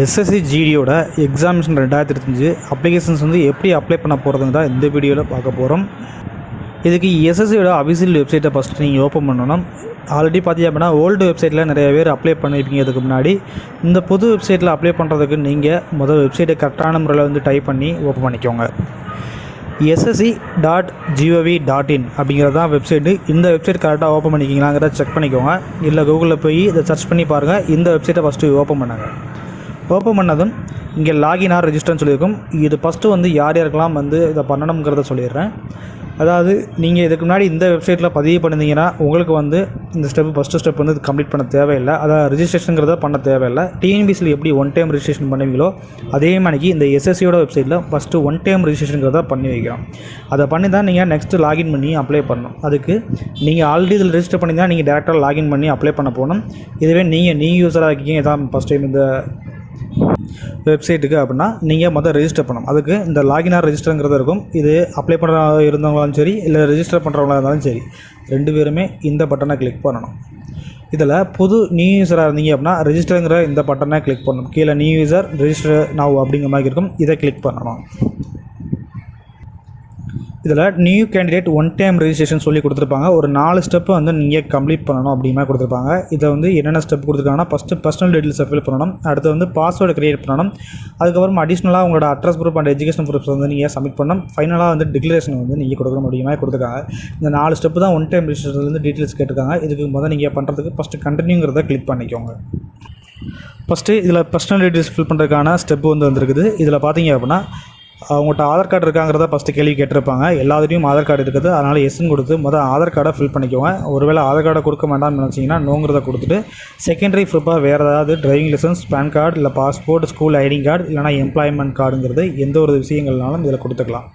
SSC ஜிடியோட examination 2025 applications வந்து எப்படி apply பண்ண போகிறதுன்னு தான் இந்த வீடியோவில் பார்க்க போகிறோம். இதுக்கு எஸ்எஸ்சியோட அஃபிஷியல் வெப்சைட்டை ஃபஸ்ட்டு நீங்கள் ஓப்பன் பண்ணணும். ஆல்ரெடி பார்த்தீங்க அப்படின்னா ஓல்டு வெப்சைட்டில் நிறைய பேர் அப்ளை பண்ணியிருப்பீங்க. இதுக்கு முன்னாடி இந்த புது வெப்சைட்டில் அப்ளை பண்ணுறதுக்கு நீங்கள் முதல் வெப்சைட்டை கரெக்டான முறையில் வந்து டைப் பண்ணி ஓப்பன் பண்ணிக்கோங்க. ssc.gov.in அப்படிங்கிறது தான் வெப்சைட்டு. இந்த வெப்சைட் கரெக்டாக ஓப்பன் பண்ணிக்கிங்களாங்கிறத செக் பண்ணிக்கோங்க. இல்லை கூகுளில் போய் இதை சர்ச் பண்ணி பாருங்கள். இந்த வெப்சைட்டை ஃபஸ்ட்டு ஓப்பன் பண்ணுங்க. ஓப்பன் பண்ணதும் இங்கே லாகின் ஆர் ரெஜிஸ்டர்னு சொல்லியிருக்கும். இது ஃபஸ்ட்டு வந்து யார் யாருக்கெல்லாம் வந்து இதை பண்ணணுங்கிறத சொல்லிடுறேன். அதாவது நீங்கள் இதுக்கு முன்னாடி இந்த வெப்சைட்டில் பதிவு பண்ணியிருந்தீங்கன்னா உங்களுக்கு வந்து இந்த ஃபஸ்ட்டு ஸ்டெப் வந்து கம்ப்ளீட் பண்ண தேவையில்லை. அதாவது ரெஜிஸ்ட்ரேஷனுங்கிறத பண்ண தேவையில்லை. டிஎன்பிசியில் எப்படி ஒன் டைம் ரெஜிஸ்ட்ரேஷன் பண்ணுவீங்களோ அதே மாதிரிக்கு இந்த எஸ்எஸ்சியோட வெப்சைட்டில் ஃபஸ்ட்டு ஒன் டைம் ரெஜிஸ்ட்ரேஷனுங்கிறத பண்ணி வைக்கிறோம். அதை பண்ணி தான் நீங்கள் நெக்ஸ்ட்டு லாகின் பண்ணி அப்ளை பண்ணணும். அதுக்கு நீங்கள் ஆல்ரெடி இதில் ரெஜிஸ்டர் பண்ணி தான் நீங்கள் டேரெக்டாக லாகின் பண்ணி அப்ளை பண்ண போகணும். இதுவே நீங்கள் யூஸராக இருக்கீங்க இதான் ஃபஸ்ட் டைம் இந்த வெப்சைட்டுக்கு அப்படின்னா நீங்கள் முதல் ரெஜிஸ்டர் பண்ணணும். அதுக்கு இந்த லாகின் ஆர் ரெஜிஸ்டருங்கிறது இருக்கும். இது அப்ளை பண்ணுற இருந்தவங்களாலும் சரி இல்லை ரெஜிஸ்டர் பண்ணுறவங்களா இருந்தாலும் சரி, ரெண்டு பேருமே இந்த பட்டனை கிளிக் பண்ணணும். இதில் புது நியூ யூஸராக இருந்தீங்க அப்படின்னா ரெஜிஸ்டருங்கிற இந்த பட்டனை கிளிக் பண்ணணும். கீழே நியூ யூஸர் ரெஜிஸ்டர் நவ் அப்படிங்கிற மாதிரி இருக்கும். இதை கிளிக் பண்ணணும். இதில் new candidate one time registration சொல்லி கொடுத்துருப்பாங்க. ஒரு 4 ஸ்டெப்பு வந்து நீங்கள் கம்ப்ளீட் பண்ணணும் அப்படிமா கொடுத்துருப்பாங்க. இதை வந்து என்னென்ன ஸ்டெப் கொடுத்துருக்காங்கன்னா ஃபஸ்ட்டு பர்சனல் டீட்டெயில்ஸை ஃபில் பண்ணணும். அடுத்து வந்து பாஸ்வேர்டு க்ரியேட் பண்ணணும். அதுக்கப்புறம் அடிஷ்னலாக உங்களோட address proof and education proof வந்து நீங்கள் சப்மிட் பண்ணணும். ஃபைனலாக வந்து டிக்ளரேஷன் வந்து நீங்கள் கொடுக்கணும் அப்படிமா கொடுத்துருக்காங்க. இந்த 4 ஸ்டெப்பு தான் ஒன் டைம் ரெஜிஸ்ட்ரேஷன்லேருந்து டீட்டெயில்ஸ் கேட்டிருக்காங்க. இதுக்கு முதல் நீங்கள் பண்ணுறதுக்கு ஃபஸ்ட்டு கண்டினியூங்கிறத கிளிக் பண்ணிக்கோங்க. ஃபஸ்ட்டு இதில் பர்சனல் டீட்டெயில்ஸ் ஃபில் பண்ணுறதுக்கான ஸ்டெப்பு வந்து வந்துருக்குது. இதில் பார்த்தீங்க அப்படின்னா அவங்கள்ட்ட ஆதார் கார்டு இருக்காங்கிறத ஃபஸ்ட்டு கேள்வி கேட்டிருப்பாங்க. எல்லாத்துலேயும் ஆதார் கார்டு இருக்குது. அதனால் எஸ்ன்னு கொடுத்து முதல் ஆதார் கார்டை ஃபில் பண்ணிக்கோங்க. ஒருவேளை ஆதார் கார்டை கொடுக்க வேண்டாம்னு நினச்சிங்கன்னா நோங்கிறத கொடுத்துட்டு செகண்டரி ப்ரூஃபாக வேறு ஏதாவது டிரைவிங் லைசன்ஸ், பேன் கார்டு, இல்லை பாஸ்போர்ட், ஸ்கூல் ஐடி கார்டு, இல்லைனா எம்ப்ளாய்மெண்ட் கார்டுங்கிறது எந்த ஒரு விஷயங்கள்னாலும் இதில் கொடுத்துக்கலாம்.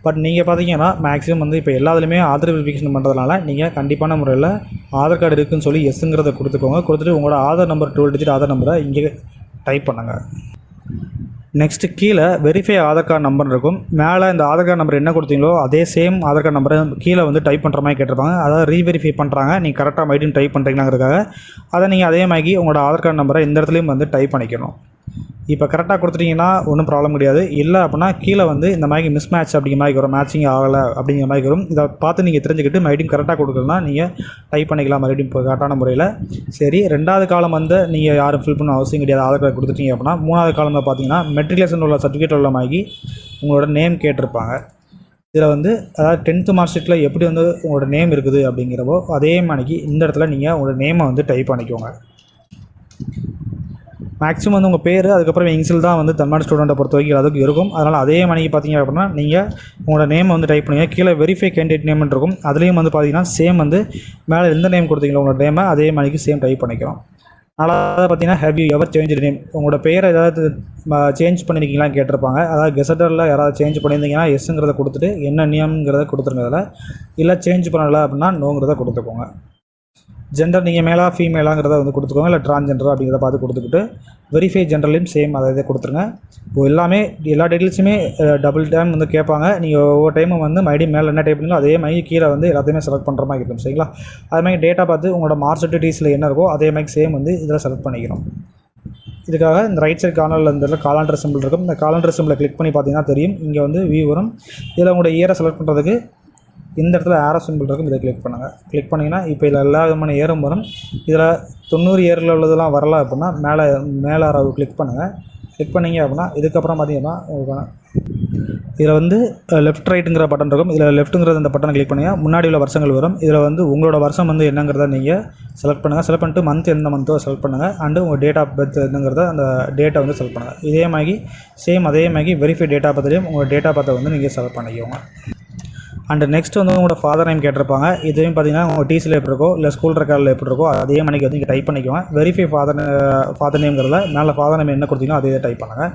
பட் நீங்கள் பார்த்தீங்கன்னா மேக்ஸிமம் வந்து இப்போ எல்லாத்துலேயுமே ஆதார் வெரிஃபிகேஷன் பண்ணுறதுனால நீங்கள் கண்டிப்பான முறையில் ஆதார் கார்டு இருக்குதுன்னு சொல்லி எஸ்ஸுங்கிறத கொடுத்துக்கோங்க. கொடுத்துட்டு உங்களோட ஆதார் நம்பர் 12 டிஜிட் ஆதார் நம்பரை இங்கே டைப் பண்ணுங்கள். நெக்ஸ்ட்டு கீழே வெரிஃபை ஆதார் கார்டு நம்பர் இருக்கும். மேலே இந்த ஆதார் கார்டு நம்பர் என்ன கொடுத்தீங்களோ அதே சேம் ஆதார் கார்டு நம்பரை கீழே வந்து டைப் பண்ணுற மாதிரி கேட்டிருப்பாங்க. அதாவது ரீவெரிஃபை பண்ணுறாங்க, நீங்கள் கரெக்டாக மைடியும் டைப் பண்ணுறீங்களாங்கிறதுக்காக அதை நீங்கள் அதே மாதிரி உங்களோட ஆதார் கார்டு நம்பரை இந்த இடத்துலையும் வந்து டைப் பண்ணிக்கணும். இப்போ கரெக்டாக கொடுத்துட்டிங்கன்னா ஒன்றும் ப்ராப்ளம் கிடையாது. இல்லை அப்படின்னா கீழே வந்து இந்த மாதிரி மிஸ் மேட்ச் அப்படிங்கிற மாதிரி வரும், மேட்சிங் ஆகலை அப்படிங்கிற மாதிரி வரும். இதை பார்த்து நீங்கள் தெரிஞ்சுக்கிட்டு மறுபடியும் கரெக்டாக கொடுக்கலன்னா நீங்கள் டைப் பண்ணிக்கலாம் மறுபடியும் இப்போ கரெக்டான முறையில். சரி, 2வது காலம் வந்து நீங்கள் யாரும் ஃபில் பண்ண அவசியம் கிடையாது. ஆதார் கார்டு கொடுத்துட்டீங்க அப்படின்னா 3வது காலமில் பார்த்தீங்கன்னா மெட்ரிகுலேஷன் உள்ள சர்டிஃபிகேட் உள்ள மாதிரி உங்களோட நேம் கேட்டிருப்பாங்க. இதில் வந்து அதாவது 10th மார்க் ஷீட்டில் எப்படி வந்து உங்களோட நேம் இருக்குது அப்படிங்கிறப்போ அதே மாதிரிக்கு இந்த இடத்துல நீங்கள் உங்களோட நேமை வந்து டைப் பண்ணிக்கோங்க. மேக்ஸிமம் வந்து உங்கள் பேர் அதுக்கப்புறம் இன்சில் தான் வந்து தமிழ்நாடு ஸ்டூடெண்ட்டை பொறுத்த வரைக்கும் அதுக்கு இருக்கும். அதனால் அதே மணிக்கு பார்த்தீங்க அப்படின்னா நீங்கள் உங்களோட நேமை வந்து டைப் பண்ணுங்கள். கீழே வெரிஃபை கேண்டிடேட் நேம்னு இருக்கும். அதுலேயும் வந்து பார்த்தீங்கன்னா சேம் வந்து மேலே எந்த நேம் கொடுத்தீங்களோ உங்களோட நேமை அதே மணிக்கு சேம் டைப் பண்ணிக்கிறோம். அதனால் பார்த்தீங்கன்னா have you ever change name, உங்களோட பேரை ஏதாவது சேஞ்ச் பண்ணியிருக்கீங்களான்னு கேட்டிருப்பாங்க. அதாவது கெசட்டரில் யாராவது சேஞ்ச் பண்ணியிருந்தீங்கன்னா எஸ்ஸுங்கிறத கொடுத்துட்டு என்ன நேம்ங்கிறத கொடுத்துருங்க. அதில் இல்லை சேஞ்ச் பண்ணலை அப்படின்னா நோங்கிறத கொடுத்துக்கோங்க. ஜெண்டர் நீங்கள் மேலா ஃபீமேலாங்கிறத வந்து கொடுத்துக்கோங்க. இல்லை ட்ரான்ஸ்ஜெண்டர் அப்படிங்கிறத பார்த்து கொடுத்துக்கிட்டு வெரிஃபை ஜெண்டர்லையும் சேம் அதை இதை கொடுத்துருங்க. இப்போ எல்லாமே எல்லா டீட்டெயில்ஸுமே டபுள் டைம் வந்து கேட்பாங்க. நீங்கள் ஒவ்வொரு டைமும் வந்து மறுபடியும் மேலே என்ன டைப் பண்ணீங்களோ அதே மாதிரி கீழே வந்து எல்லாத்தையுமே செலக்ட் பண்ணுற மாதிரி இருக்கும். சரிங்களா? அதே மாதிரி டேட்டா பார்த்து உங்களோட மார்க் சர்டிஃபிகேட்ஸில் என்ன இருக்கோ அதே மாதிரி சேம் வந்து இதில் செலக்ட் பண்ணிக்கிறோம். இதுக்காக இந்த ரைட் சைட் கார்னரில் இந்த காலண்டர் சிம்பிள் இருக்கும். இந்த காலண்டர் சிம்பிளை கிளிக் பண்ணி பார்த்தீங்கன்னா தெரியும். இங்கே வந்து வியூ வரும். இதில் உங்களோட இயரை செலக்ட் பண்ணுறதுக்கு இந்த இடத்துல ஆரோ சிம்பிள் இருக்கும். இதை கிளிக் பண்ணுங்கள். கிளிக் பண்ணிங்கன்னா இப்போ இதில் எல்லா விதமான ஏரும் வரும். இதில் 90 இயரில் உள்ளதெல்லாம் வரல அப்படின்னா மேலே ஆரோவை கிளிக் பண்ணுங்கள். கிளிக் பண்ணிங்க அப்படின்னா இதுக்கப்புறம் பார்த்தீங்கன்னா இதில் வந்து லெஃப்ட் ரைட்டுங்கிற பட்டன் இருக்கும். இதில் லெஃப்ட்டுங்கிறது இந்த பட்டனை கிளிக் பண்ணிங்கன்னா முன்னாடி உள்ள வருஷங்கள் வரும். இதில் வந்து உங்களோட வருஷம் வந்து என்னங்கிறத நீங்கள் செலக்ட் பண்ணுங்கள். செலக்ட் பண்ணிட்டு மந்த் எந்த மந்த்தோ செலக்ட் பண்ணுங்கள். அண்டு உங்கள் டேட் ஆஃப் பர்த் என்னங்கிறத அந்த டேட்டை வந்து செலக்ட் பண்ணுங்கள். இதே மாதிரி சேம் அதே மாதிரி வெரிஃபை டேட் ஆஃப் பர்த்லேயும் உங்கள் டேட் ஆஃப் பர்த்தை வந்து நீங்கள் செலக்ட் பண்ணிக்கோங்க. அண்டு நெக்ஸ்ட் வந்து உங்களோட ஃபாதர் நேம் கேட்டிருப்பாங்க. இதுவும் பார்த்தீங்கன்னா உங்கள் டிசியில் எப்படி இருக்கோ இல்லை ஸ்கூல் ரெக்கார்டில் எப்படி இருக்கோ அதே மணிக்கு வந்து நீங்கள் டைப் பண்ணிக்கோங்க. வெரிஃபை ஃபாதர் நேம்ங்கிறத மேலே ஃபாதர் நேம் என்ன கொடுத்தீங்களோ அதே டைப் பண்ணுங்கள்.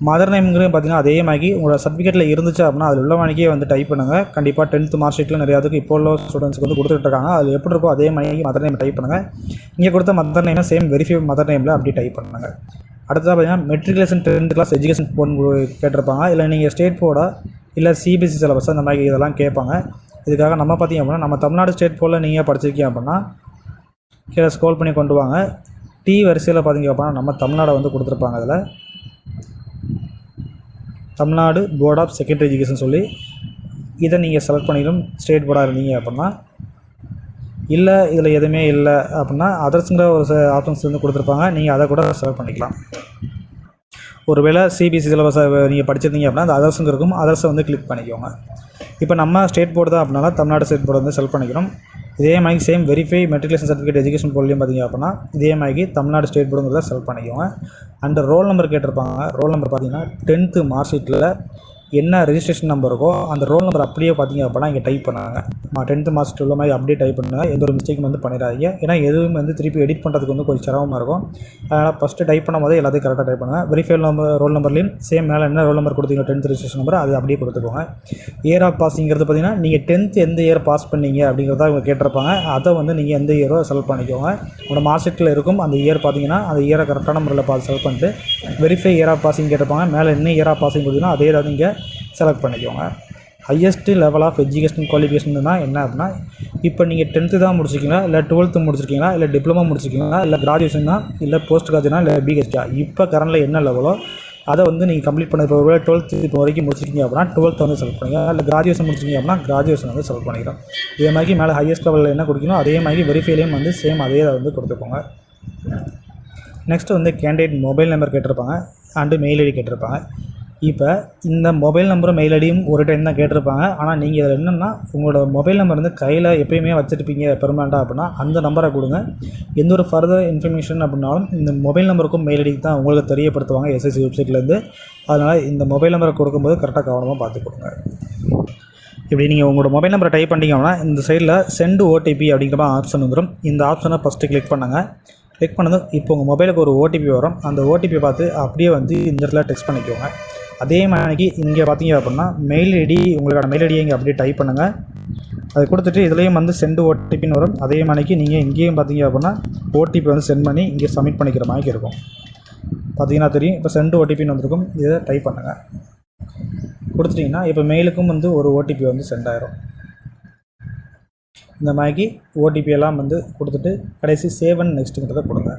மதர் நேம்ங்கிறது பார்த்தீங்கன்னா அதே மாதிரி உங்களோட சர்டிஃபிகேட்டில் இருந்துச்சு அப்படின்னா அது உள்ள மணிக்கே வந்து டைப் பண்ணுங்கள். கண்டிப்பாக 10th மார்க் ஷீட்டில் நிறையாதுக்கு இப்போ உள்ள ஸ்டூடெண்ட்ஸ்க்கு வந்து கொடுத்துட்டு இருக்காங்க. அது எப்படி இருக்கோ அதே மாதிரி மதர் நேம் டைப் பண்ணுங்கள். இங்கே கொடுத்த மதர் நேம்னா சேம் வெரிஃபை மதர் நேமில் அப்படி டைப் பண்ணுங்கள். அடுத்ததாக பார்த்தீங்கன்னா matriculation 10th class education board கேட்டிருப்பாங்க. இல்லை நீங்கள் ஸ்டேட் போர்டா இல்லை சிபிஎஸ்சி சிலபஸ் அந்த மாதிரி இதெல்லாம் கேட்பாங்க. இதுக்காக நம்ம பார்த்திங்க அப்படின்னா நம்ம தமிழ்நாடு ஸ்டேட் போர்டில் நீங்கள் படிச்சிருக்கீங்க அப்படின்னா கீழே ஸ்க்ரோல் பண்ணி கொண்டு வாங்க. டி வரிசையில் பார்த்தீங்க அப்படின்னா நம்ம தமிழ்நாடை வந்து கொடுத்துருப்பாங்க. அதில் தமிழ்நாடு போர்ட் ஆஃப் செகண்டரி எஜுகேஷன் சொல்லி இதை நீங்கள் செலக்ட் பண்ணிக்கணும். ஸ்டேட் போர்டாக இருந்தீங்க அப்படின்னா. இல்லை இதில் எதுவுமே இல்லை அப்படின்னா அதர்ஸுங்கிற ஒரு ஆப்ஷன்ஸ் வந்து கொடுத்துருப்பாங்க. நீங்கள் அதை கூட செலக்ட் பண்ணிக்கலாம். ஒருவேளை சிபிஎஸ்சி சிலபஸை நீங்கள் படிச்சிருந்தீங்க அப்படின்னா அந்த அதர்ஸுங்க இருக்கும், அதர்ஸை வந்து கிளிக் பண்ணிக்கோங்க. இப்போ நம்ம ஸ்டேட் போர்டு தான் அப்படின்னா தமிழ்நாடு ஸ்டேட் போர்டு வந்து செலக்ட் பண்ணிக்கணும். இதே மாதிரி same verify matriculation certificate education போர்ட்லையும் பார்த்தீங்க அப்படின்னா இதே மாதிரி தமிழ்நாடு ஸ்டேட் போர்டுங்கிறத செலக்ட் பண்ணிக்கோங்க. அண்ட் ரோல் நம்பர் கேட்டிருப்பாங்க. ரோல் நம்பர் பார்த்தீங்கன்னா 10th மார்க் ஷீட்டில் என்ன ரெஜிஸ்ட்ரேஷன் நம்பர் இருக்கோ அந்த ரோல் நம்பர் அப்படியே பார்த்தீங்க அப்படின்னா இங்கே டைப் பண்ணாங்க. 10th மார்க் ஷீட் உள்ள மாதிரி அப்படியே டைப் பண்ணுங்கள். எந்த ஒரு மிஸ்டேக்கும் வந்து பண்ணிடாதீங்க. ஏன்னா எதுவும் வந்து திருப்பி எடிட் பண்ணுறதுக்கு வந்து கொஞ்சம் சிரமமாக இருக்கும். அதனால் ஃபஸ்ட்டு டைப் பண்ணும் போது எல்லாத்தையும் கரெக்டாக டைப் பண்ணுங்கள். வெரிஃபை நம்பர் ரோல் நம்பர்லையும் சேம் மேலே என்ன ரோல் நம்பர் கொடுத்தீங்க 10th ரெஜிஸ்ட்ரேஷன் நம்பர் அது அப்படியே கொடுத்துக்கோங்க. இயர் ஆஃப் பாஸிங்கிறது பார்த்தீங்கன்னா நீங்கள் 10th எந்த இயர் பாஸ் பண்ணீங்க அப்படிங்கிறத அவங்க கேட்டிருப்பாங்க. அதை வந்து நீங்கள் எந்த இயரோ செலக்ட் பண்ணிக்கோங்க. உங்களோட மார்க் ஷீட்டில் இருக்கும் அந்த இயர் பார்த்தீங்கன்னா அந்த இயரை கரெக்டான முறையில் பார்த்து செலக்ட் பண்ணிட்டு வெரிஃபை இயர் ஆஃப் பாஸிங் கேட்டிருப்பாங்க. மேலே என்ன இயர் ஆஃப் பாஸிங் பார்த்தீங்கன்னா அதே தான் நீங்கள் செலக்ட் பண்ணிக்கோங்க. ஹையஸ்ட் லெவல் ஆஃப் எஜுகேஷன் குவாலிஃபிகேஷன்னா என்ன அப்படின்னா இப்போ நீங்கள் 10th தான் முடிச்சிருக்கீங்களா, இல்லை 12th முடிச்சிருக்கீங்களா, இல்லை டிப்ளமோ முடிச்சிருக்கீங்களா, இல்லை கிராஜுவேஷனா, இல்லை போஸ்ட் கிராஜுவேஷனா, இல்லை பிஹெச்டியா, இப்போ கரண்டில் என்ன லெவலோ அதை வந்து நீங்கள் கம்ப்ளீட் பண்ண. இப்போ 12th இப்போ வரைக்கும் முடிச்சிருக்கீங்க அப்படின்னா 12th வந்து செலக்ட் பண்ணிக்கலாம். இல்லை கிராஜுவேஷன் முடிச்சிருக்கீங்க அப்படின்னா கிராஜுவேஷன் வந்து செலக்ட் பண்ணிக்கலாம். இதே மாதிரி மேலே ஹையஸ்ட் லெவலில் என்ன கொடுக்கணும் அதே மாதிரி வெரிஃபைலையும் வந்து சேம் அதே அதை வந்து கொடுத்துக்கோங்க. நெக்ஸ்ட்டு வந்து கேண்டிடேட் மொபைல் நம்பர் கேட்டிருப்பாங்க அண்டு மெயில் ஐடி கேட்டிருப்பாங்க. இப்போ இந்த மொபைல் நம்பரும் மெயில் ஐடியும் ஒரு டைம் தான் கேட்டிருப்பாங்க. ஆனால் நீங்கள் இதில் என்னென்னா உங்களோட மொபைல் நம்பர் வந்து கையில் எப்போயுமே வச்சுருப்பீங்க பெர்மனெண்ட்டாக அப்படின்னா அந்த நம்பரை கொடுங்க. எந்த ஒரு ஃபர்தர் இன்ஃபர்மேஷன் அப்படின்னாலும் இந்த மொபைல் நம்பருக்கும் மெயில் ஐடிக்கு தான் உங்களுக்கு தெரியப்படுத்துவாங்க எஸ்எஸ்சி வெப்சைட்லேருந்து. அதனால் இந்த மொபைல் நம்பரை கொடுக்கும்போது கரெக்டாக கவனமாக பார்த்து கொடுங்க. இப்படி நீங்கள் உங்களோட மொபைல் நம்பரை டைப் பண்ணிட்டீங்கன்னா இந்த சைடில் சென்ட் ஓடிபி அப்படிங்கிற ஆப்ஷன் வந்துடும். இந்த ஆப்ஷனை ஃபஸ்ட்டு கிளிக் பண்ணுங்கள். கிளிக் பண்ணதும் இப்போ உங்கள் மொபைலுக்கு ஒரு ஓடிபி வரும். அந்த ஓடிபி பார்த்து அப்படியே வந்து இந்த இடத்துல டெக்ஸ்ட் பண்ணிக்கோங்க. அதே மாதிரி இங்கே பார்த்தீங்க அப்படின்னா மெயில் ஐடி உங்களுக்கான மெயில் ஐடியை இங்கே அப்படியே டைப் பண்ணுங்கள். அதை கொடுத்துட்டு இதுலேயும் வந்து சென்ட் ஓடிபின்னு வரும். அதே மாதிரிக்கு நீங்கள் இங்கேயும் பார்த்தீங்க அப்படின்னா ஓடிபி வந்து சென்ட் பண்ணி இங்கே சப்மிட் பண்ணிக்கிற மாதிரி இருக்கும். பார்த்தீங்கன்னா தெரியும். இப்போ சென்ட் ஓடிபின்னு வந்திருக்கும். இதை டைப் பண்ணுங்கள். கொடுத்துட்டிங்கன்னா இப்போ மெயிலுக்கும் வந்து ஒரு ஓடிபி வந்து சென்ட் ஆயிரும். இந்த மாதிரி ஓடிபி எல்லாம் வந்து கொடுத்துட்டு கடைசி சேவ் அண்ட் நெக்ஸ்ட்டுங்கிறத கொடுங்க.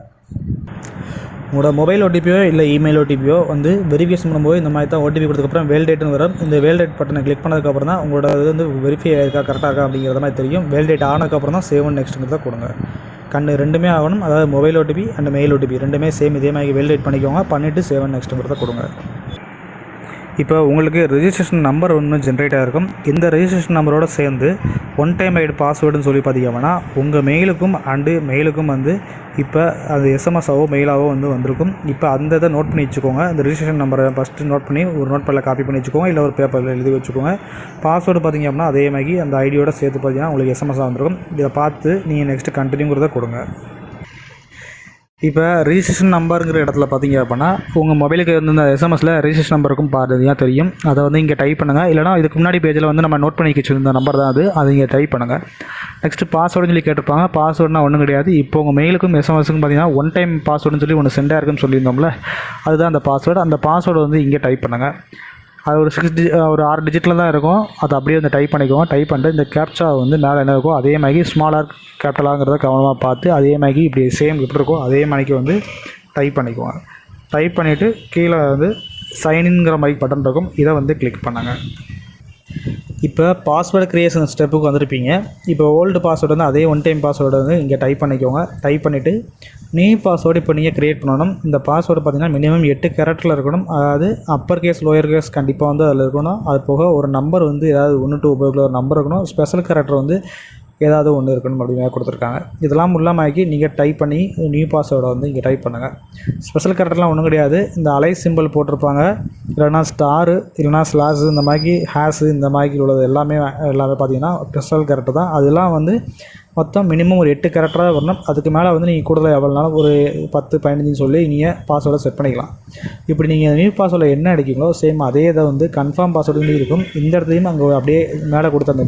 உங்களோட மொபைல் ஓடிபியோ இல்லை இமெயில் ஓடிபியோ வந்து வெரிஃபிகேஷன் பண்ணும்போது இந்த மாதிரி தான் ஓடிபி கொடுத்ததுக்கப்புறம் வேலிடேட்னு வரும். இந்த வேலிடேட் பட்டனை கிளிக் பண்ணதுக்கப்புறம் தான் உங்களோட இது வந்து வெரிஃபை ஆயிருக்கா கரெக்டாக இருக்கா அப்படிங்கிறத மாதிரி தெரியும். வேலிடேட் ஆனதுக்கப்புறம் தான் சேவ் அண்ட் நெக்ஸ்ட்டுங்கிறத கொடுங்க. ரெண்டுமே ஆகணும். அதாவது mobile OTP and mail OTP ரெண்டுமே சேம் இதே மாதிரி வேலிடேட் பண்ணிக்கோங்க. பண்ணிவிட்டு சேவ் அண்ட் நெக்ஸ்ட்டுங்கிறத கொடுங்க. இப்போ உங்களுக்கு ரெஜிஸ்ட்ரேஷன் நம்பர் ஒன்று ஜென்ரேட் ஆகிருக்கும். இந்த ரெஜிஸ்ட்ரேஷன் நம்பரோடு சேர்ந்து ஒன் டைம் ஐடி பாஸ்வேர்டுன்னு சொல்லி பார்த்தீங்கன்னா உங்கள் மெயிலுக்கும் அண்டு மெயிலுக்கும் வந்து இப்போ அது எஸ்எம்எஸ்ஸாவோ மெயிலாவோ வந்து வந்திருக்கும். இப்போ அந்த இதை நோட் பண்ணி வச்சுக்கோங்க. அந்த ரெஜிஸ்ட்ரேஷன் நம்பரை ஃபஸ்ட்டு நோட் பண்ணி ஒரு நோட் பேடில் காப்பி பண்ணி வச்சுக்கோங்க. இல்லை ஒரு பேப்பரில் எழுதி வச்சுக்கோங்க. பாஸ்வேர்டு பார்த்தீங்க அப்படின்னா அதே மாதிரி அந்த ஐடியோட சேர்த்து பார்த்தீங்கன்னா உங்களுக்கு எஸ்எம்எஸ்ஸாக வந்திருக்கும். இதை பார்த்து நீங்கள் நெக்ஸ்ட்டு கண்டினியூங்கிறத கொடுங்க. இப்போ ரெஜிஸ்ட்ரேஷன் நம்பருங்கிற இடத்துல பார்த்தீங்க அப்படின்னா உங்கள் மொபைலுக்கு வந்து இந்த எஸ்எம்எஸில் ரெஜிஸ்ட்ரேஷன் நம்பருக்கும் பார்த்தீங்கன்னா தெரியும். அதை வந்து இங்கே டைப் பண்ணுங்கள். இல்லைனா இதுக்கு முன்னாடி பேஜில் வந்து நம்ம நோட் பண்ணி வச்சுருந்த நம்பர் தான் அது இங்கே டைப் பண்ணுங்கள். நெக்ஸ்ட்டு பாஸ்வேர்டுன்னு சொல்லி கேட்டிருப்பாங்க. பாஸ்வேர்டுனா ஒன்றும் கிடையாது. இப்போ உங்கள் மெயிலுக்கும் எஸ்எம்எஸுக்கும் பார்த்தீங்கன்னா ஒன் டைம் பாஸ்வேர்டுன்னு சொல்லி ஒன்று சென்ட் ஆயிருக்குன்னு சொல்லியிருந்தோம்ல, அதுதான் அந்த பாஸ்வேர்டு. அந்த பாஸ்வேர்டு வந்து இங்கே டைப் பண்ணுங்கள். அது ஒரு 6 டிஜிட்டில் தான் இருக்கும். அதை அப்படியே வந்து டைப் பண்ணிக்குவோம். டைப் பண்ணிட்டு இந்த கேப்சா வந்து மேலே என்ன இருக்கோ அதே மாதிரி ஸ்மாலாக கேபிட்டலாங்கிறத கவனமாக பார்த்து அதே மாதிரி இப்படி சேம் எப்படி இருக்கோ அதே மாதிரிக்கு வந்து டைப் பண்ணிக்குவோம். டைப் பண்ணிவிட்டு கீழே வந்து சைன்இன்ங்கிற மாதிரி பட்டன் இருக்கும். இதை வந்து கிளிக் பண்ணுங்கள். இப்போ பாஸ்வேர்டு க்ரியேஷன் ஸ்டெப்புக்கு வந்திருப்பீங்க. இப்போ ஓல்டு பாஸ்வேர்டு வந்து அதே ஒன் டைம் பாஸ்வேர்டு வந்து இங்கே டைப் பண்ணிக்கோங்க. டைப் பண்ணிவிட்டு நியூ பாஸ்வேர்டு இப்போ நீங்கள் க்ரியேட் பண்ணணும். இந்த பாஸ்வேர்டு பார்த்திங்கன்னா மினிமம் 8 கேரக்டரில் இருக்கணும். அதாவது அப்பர் கேஸ் லோயர் கேஸ் கண்டிப்பாக வந்து அதில் இருக்கணும். அது போக ஒரு நம்பர் வந்து ஏதாவது 1 to 9 ஒரு நம்பர் இருக்கணும். ஸ்பெஷல் கேரக்டர் வந்து ஏதாவது ஒன்று இருக்கணும் அப்படின்னு கொடுத்துருக்காங்க. இதெல்லாம் உள்ளமாக்கி நீங்கள் டைப் பண்ணி நியூ பாஸ்வேர்டை வந்து இங்கே டைப் பண்ணுங்கள். ஸ்பெஷல் கேரக்டர்லாம் ஒன்றும் கிடையாது. இந்த அலை சிம்பிள் போட்டிருப்பாங்க, இல்லைனா ஸ்டாரு, இல்லைனா ஸ்லாஷு, இந்த மாதிரி ஹேஸு, இந்த மாதிரி உள்ளது எல்லாமே பார்த்தீங்கன்னா ஸ்பெஷல் கேரக்டர் தான். அதெல்லாம் வந்து மொத்தம் மினிமம் ஒரு 8 கேரக்டராக வரணும். அதுக்கு மேலே வந்து நீங்கள் கூடுதலாக எவ்வளோனாலும் ஒரு 10-15 சொல்லி நீங்கள் பாஸ்வேர்டை செட் பண்ணிக்கலாம். இப்படி நீங்கள் நியூ பாஸ்வேர்டை என்ன அடிக்கீங்களோ சேம் அதே இதை வந்து கன்ஃபார்ம் பாஸ்வேர்டு இருக்கும். இந்த இடத்துலையும் அங்கே அப்படியே மேலே கொடுத்த அந்த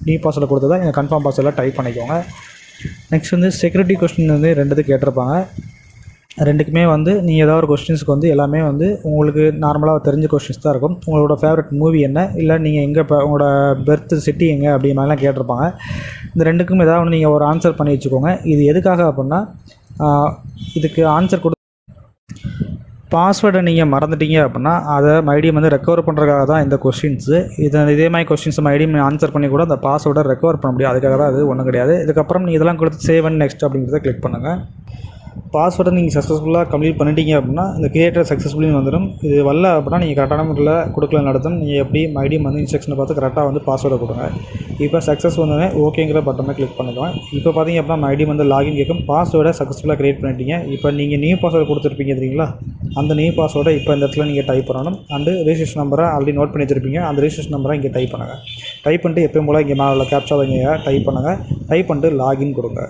நியூ பாஸ்வேர்டை கொடுத்ததா இந்த கன்ஃபார்ம் பாஸ்வேர்டில் டைப் பண்ணிக்கோங்க. நெக்ஸ்ட் வந்து செக்யூரிட்டி கொஸ்டின் வந்து 2 கேட்டிருப்பாங்க. 2க்குமே வந்து நீங்கள் ஏதாவது ஒரு கொஸ்டின்ஸுக்கு வந்து எல்லாமே வந்து உங்களுக்கு நார்மலாக தெரிஞ்ச கொஸ்டின்ஸ் தான் இருக்கும். உங்களோட ஃபேவரட் மூவி என்ன, இல்லை நீங்கள் எங்கே இப்போ உங்களோட பெர்த் சிட்டி எங்கே அப்படி மாதிரிலாம் கேட்டிருப்பாங்க. இந்த 2க்கும் ஏதாவது ஒன்று நீங்கள் ஒரு ஆன்சர் பண்ணி வச்சுக்கோங்க. இது எதுக்காக அப்படின்னா இதுக்கு ஆன்சர் பாஸ்வேர்டை நீங்கள் மறந்துட்டீங்க அப்படின்னா அதை மறுபடியும் வந்து ரெக்கவர் பண்ணுறதுக்காக தான் இந்த கொஸ்டின்ஸு. இதே மாதிரி கொஸ்டின்ஸ் மறுபடியும் ஆன்சர் பண்ணி கூட அந்த பாஸ்வேர்டை ரெக்கவர் பண்ண முடியும். அதுக்காக தான் அது ஒன்றும் கிடையாது. இதுக்கப்புறம் நீங்கள் இதெல்லாம் கொடுத்து சேவ் அண்ட் நெக்ஸ்ட் அப்படிங்கிறத கிளிக் பண்ணுங்கள். பாஸ்வேர்டை நீங்கள் சக்ஸஸ்ஃபுல்லாக கம்ப்ளீட் பண்ணிட்டீங்க அப்படின்னா இந்த கிரியேட்டர் சக்ஸஸ்ஃபுல்லின்னு வந்துடும். இது வரல அப்படின்னா நீங்கள் கரெக்டான முறையில் கொடுக்கல நடத்தும். நீங்கள் எப்படி மறுபடியும் வந்து இன்ஸ்ட்ரக்ஷனை பார்த்து கரெக்டாக வந்து பாஸ்வேர்டை கொடுங்க. இப்போ சக்ஸஸ் வந்தோடனே ஓகேங்கிற பட்டனை கிளிக் பண்ணிக்கலாம். இப்போ பார்த்தீங்க அப்படின்னா மறுபடியும் வந்து லாகின் கேட்கும். பாஸ்வேர்டை சக்ஸஸ்ஃபுல்லாக க்ரியேட் பண்ணிட்டீங்க. இப்போ நீங்கள் நியூ பாஸ்வேர்டு கொடுத்துருப்பீங்க தெரியுங்களா, அந்த நியூ பாஸ்வேர்டை இப்போ இந்த இடத்துல நீங்கள் டைப் பண்ணணும். அண்டு ரெஜிஸ்ட்ரேஷன் நம்பரை ஆல்ரெடி நோட் பண்ணி வச்சுருப்பீங்க. அந்த ரெஜிஸ்ட்ரேஷன் நம்பரை இங்கே டைப் பண்ணுங்கள். டைப் பண்ணிட்டு எப்பயும் போல் இங்கே மேலே கேப்சாவை இங்கே டைப் பண்ணுங்கள். டைப் பண்ணிட்டு லாகின் கொடுங்க.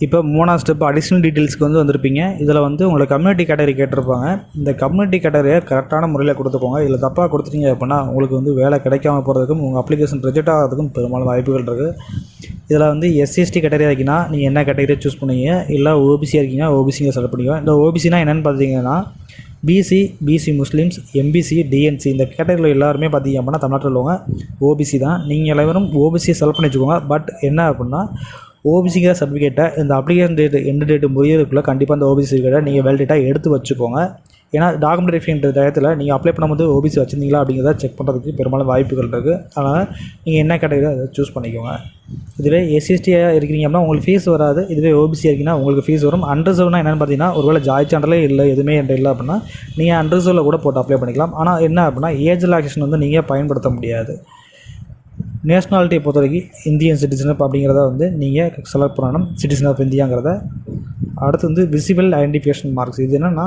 இப்போ 3ஆவது ஸ்டெப் அடிஷ்னல் டீட்டெயில்ஸ்க்கு வந்து வந்திருப்பீங்க. இதில் வந்து உங்களை கம்யூனிட்டி கேட்டகரி கேட்டிருப்பாங்க. இந்த கம்யூனிட்டி கேட்டகரியை கரெக்டான முறையில் கொடுத்துக்கோங்க. இதில் தப்பாக கொடுத்துட்டீங்க அப்படின்னா உங்களுக்கு வந்து வேலை கிடைக்காம போகிறதுக்கும் உங்கள் அப்ளிகேஷன் ரிஜெக்ட் ஆகிறதுக்கும் பெரும்பாலும் வாய்ப்புகள் இருக்குது. இதில் வந்து எஸ்சிஎஸ்டி கேட்டகரியாக இருக்கீங்கன்னா நீங்கள் என்ன கேட்டகரியை சூஸ் பண்ணுவீங்க, இல்லை ஓபிசியாக இருக்கீங்கன்னா ஓபிசிங்க செலக்ட் பண்ணிக்குவோம். இந்த ஓபிசினா என்னென்னு பார்த்தீங்கன்னா பிசி முஸ்லீம்ஸ், எம்பிசி, டிஎன்சி இந்த கேட்டகரியில் எல்லாருமே பார்த்தீங்க அப்படின்னா தமிழ்நாட்டில் உள்ளவங்க ஓபிசி தான். நீங்கள் எல்லாரும் ஓபிசியை செலக்ட் பண்ணி வச்சுக்கோங்க. பட் என்ன அப்படின்னா ஓபிசிங்கிற சர்டிஃபிகேட்டை இந்த அப்ளிகேஷன் எண்டு டேட்டு முடியறதுக்குள்ளே கண்டிப்பாக அந்த ஓபிசி சர்டிஃபிகேட்டை நீங்கள் வேலிடேட்டாக எடுத்து வச்சுக்கோங்க. ஏன்னா டாக்குமெண்ட் வெரிஃபிகேஷன் டயத்தில் நீங்கள் அப்ளை பண்ணும்போது ஓபிசி வச்சுருந்தீங்களா அப்படிங்கிறத செக் பண்ணுறதுக்கு பெரும்பாலும் வாய்ப்புகள் இருக்குது. அதனால் நீங்கள் என்ன கேட்டகரி அதை சூஸ் பண்ணிக்கோங்க. இதுவே எஸ்சிஎஸ்டியாக இருக்கிறீங்க அப்படின்னா உங்களுக்கு ஃபீஸ் வராது. இதுவே ஓபிசியாக இருக்கீங்கன்னா உங்களுக்கு ஃபீஸ் வரும். அன்ரிசர்வ்னா என்னென்னு பார்த்தீங்கன்னா ஒருவேளை ஜாய் சான்றிலே இல்லை எதுவுமே என்கிட்ட இல்லை அப்படின்னா நீங்கள் அன்ரிசர்வில் கூட போட்டு அப்ளை பண்ணிக்கலாம். ஆனால் என்ன அப்படின்னா ஏஜ் ரிலாக்ஸேஷன் வந்து நீங்கள் பயன்படுத்த முடியாது. நேஷ்னாலிட்டியை பொறுத்த வரைக்கும் இந்தியன் சிட்டிசன் அப்படிங்கிறத வந்து நீங்கள் செலக்ட் பண்ணணும், சிட்டிசன் ஆஃப் இந்தியாங்கிறத. அடுத்து வந்து விசிபிள் ஐடென்டிஃபிகேஷன் மார்க்ஸ். இது என்னென்னா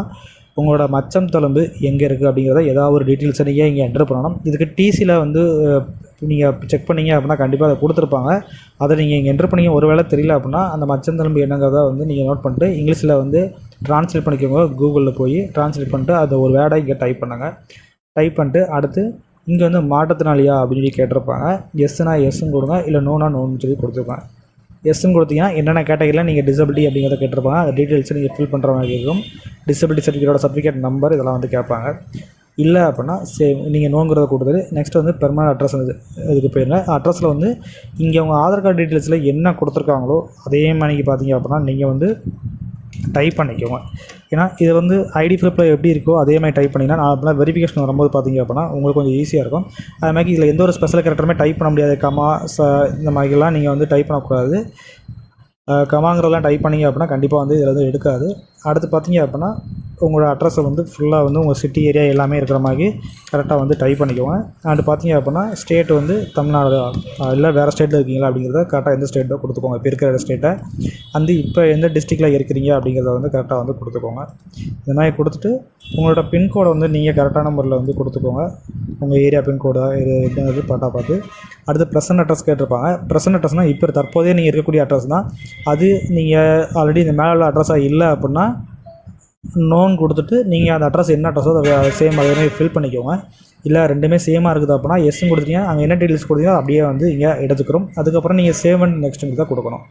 உங்களோட மச்சம் தழும்பு எங்கே இருக்குது அப்படிங்கிறத ஏதாவது ஒரு டீட்டெயில்ஸை நீங்கள் இங்கே என்டர் பண்ணணும். இதுக்கு டிசியில் வந்து நீங்கள் செக் பண்ணிங்க அப்படின்னா கண்டிப்பாக அதை கொடுத்துருப்பாங்க. அதை நீங்கள் இங்கே என்டர் பண்ணிங்க. ஒரு வேளை தெரியல அப்படின்னா அந்த மச்சம் தழும்பு என்னங்கிறத வந்து நீங்கள் நோட் பண்ணிட்டு இங்கிலீஷில் வந்து ட்ரான்ஸ்லேட் பண்ணிக்கோங்க. கூகுளில் போய் ட்ரான்ஸ்லேட் பண்ணிட்டு அதை ஒரு வேர்டை இங்கே டைப் பண்ணுங்கள். டைப் பண்ணிட்டு அடுத்து இங்கே வந்து மாற்றத்தினாலியா அப்படின்னு சொல்லி கேட்டிருப்பாங்க. எஸ்னா எஸ்ன்னு கொடுங்க, இல்லை நோனா நோன்னு சொல்லி கொடுத்துருப்பாங்க. எஸ்ன்னு கொடுத்தீங்கன்னா என்னென்ன கேட்டகரியில் நீங்கள் டிசபிலிட்டி அப்படிங்கிறத கேட்டிருப்பாங்க. அந்த டீட்டெயில்ஸை நீங்கள் ஃபில் பண்ணுற மாதிரி இருக்கும். டிசபிலிட்டி சர்டிஃபிகேட்டோட சர்டிஃபிகேட் நம்பர் இதெல்லாம் வந்து கேட்பாங்க. இல்லை அப்படின்னா நீங்கள் நோங்கிறத கொடுத்துட்டு நெக்ஸ்ட் வந்து பெர்மனன்ட் அட்ரஸ் இதுக்கு போயிருங்க. அட்ரஸில் வந்து இங்கே உங்கள் ஆதார் கார்டு டீட்டெயில்ஸில் என்ன கொடுத்துருக்காங்களோ அதே மாதிரிக்கு பார்த்தீங்க அப்படின்னா நீங்கள் வந்து டைப் பண்ணிக்கோங்க. ஏன்னா இது வந்து ஐடி ப்ரூஃபில் எப்படி இருக்கோ அதே மாதிரி டைப் பண்ணிங்கன்னா நான் அப்படின்னா வெரிஃபிகேஷன் வரும்போது பார்த்தீங்க அப்படின்னா உங்களுக்கு கொஞ்சம் ஈஸியாக இருக்கும். அது மாதிரி இதில் எந்த ஒரு ஸ்பெஷல் கேரக்டருமே டைப் பண்ண முடியாது. கமா இந்த மாதிரிலாம் நீங்கள் வந்து டைப் பண்ணக்கூடாது. கமாங்கிறதெல்லாம் டைப் பண்ணிங்க அப்படின்னா கண்டிப்பாக வந்து இதில் வந்து எடுக்காது. அடுத்து பார்த்தீங்க அப்படின்னா உங்களோட அட்ரஸை வந்து ஃபுல்லாக வந்து உங்கள் சிட்டி ஏரியா எல்லாமே இருக்கிற மாதிரி கரெக்டாக வந்து டைப் பண்ணிக்கோங்க. அண்டு பார்த்தீங்க அப்படின்னா ஸ்டேட் வந்து தமிழ்நாடு இல்லை வேறு ஸ்டேட்டில் இருக்கீங்களா அப்படிங்கிறத கரெக்டாக எந்த ஸ்டேட்டோ கொடுத்துக்கோங்க. இப்போ இருக்கிற ஸ்டேட்டை வந்து இப்போ எந்த டிஸ்ட்ரிக்டில் இருக்கிறீங்க அப்படிங்கிறத வந்து கரெக்டாக வந்து கொடுத்துக்கோங்க. இந்த மாதிரி கொடுத்துட்டு உங்களோட பின்கோடை வந்து நீங்கள் கரெக்டான முறையில் வந்து கொடுத்துக்கோங்க. உங்கள் ஏரியா பின்கோடை இது பட்டா பார்த்து. அடுத்து ப்ரெசன்ட் அட்ரஸ் கேட்டிருப்பாங்க. ப்ரெசன்ட் அட்ரஸ்னால் இப்போ தற்போதைய நீங்கள் இருக்கக்கூடிய அட்ரஸ் தான். அது நீங்கள் ஆல்ரெடி இந்த மேலே உள்ள அட்ரஸாக இல்லை அப்படின்னா நோன் கொடுத்துட்டு நீங்கள் அந்த அட்ரஸ் என்ன அட்ரஸோ அதை சேம் அதே மாதிரி ஃபில் பண்ணிக்கோங்க. இல்லை ரெண்டுமே சேமாக இருக்குது அப்படின்னா எஸ்ன்னு கொடுத்துட்டீங்க, அங்கே என்ன டீட்டெயில்ஸ் கொடுத்தீங்களோ அப்படியே வந்து இங்கே எடுத்துக்கிறோம். அதுக்கப்புறம் நீங்கள் சேவ் அண்ட் நெக்ஸ்ட்டுங்க தான் கொடுக்கணும்.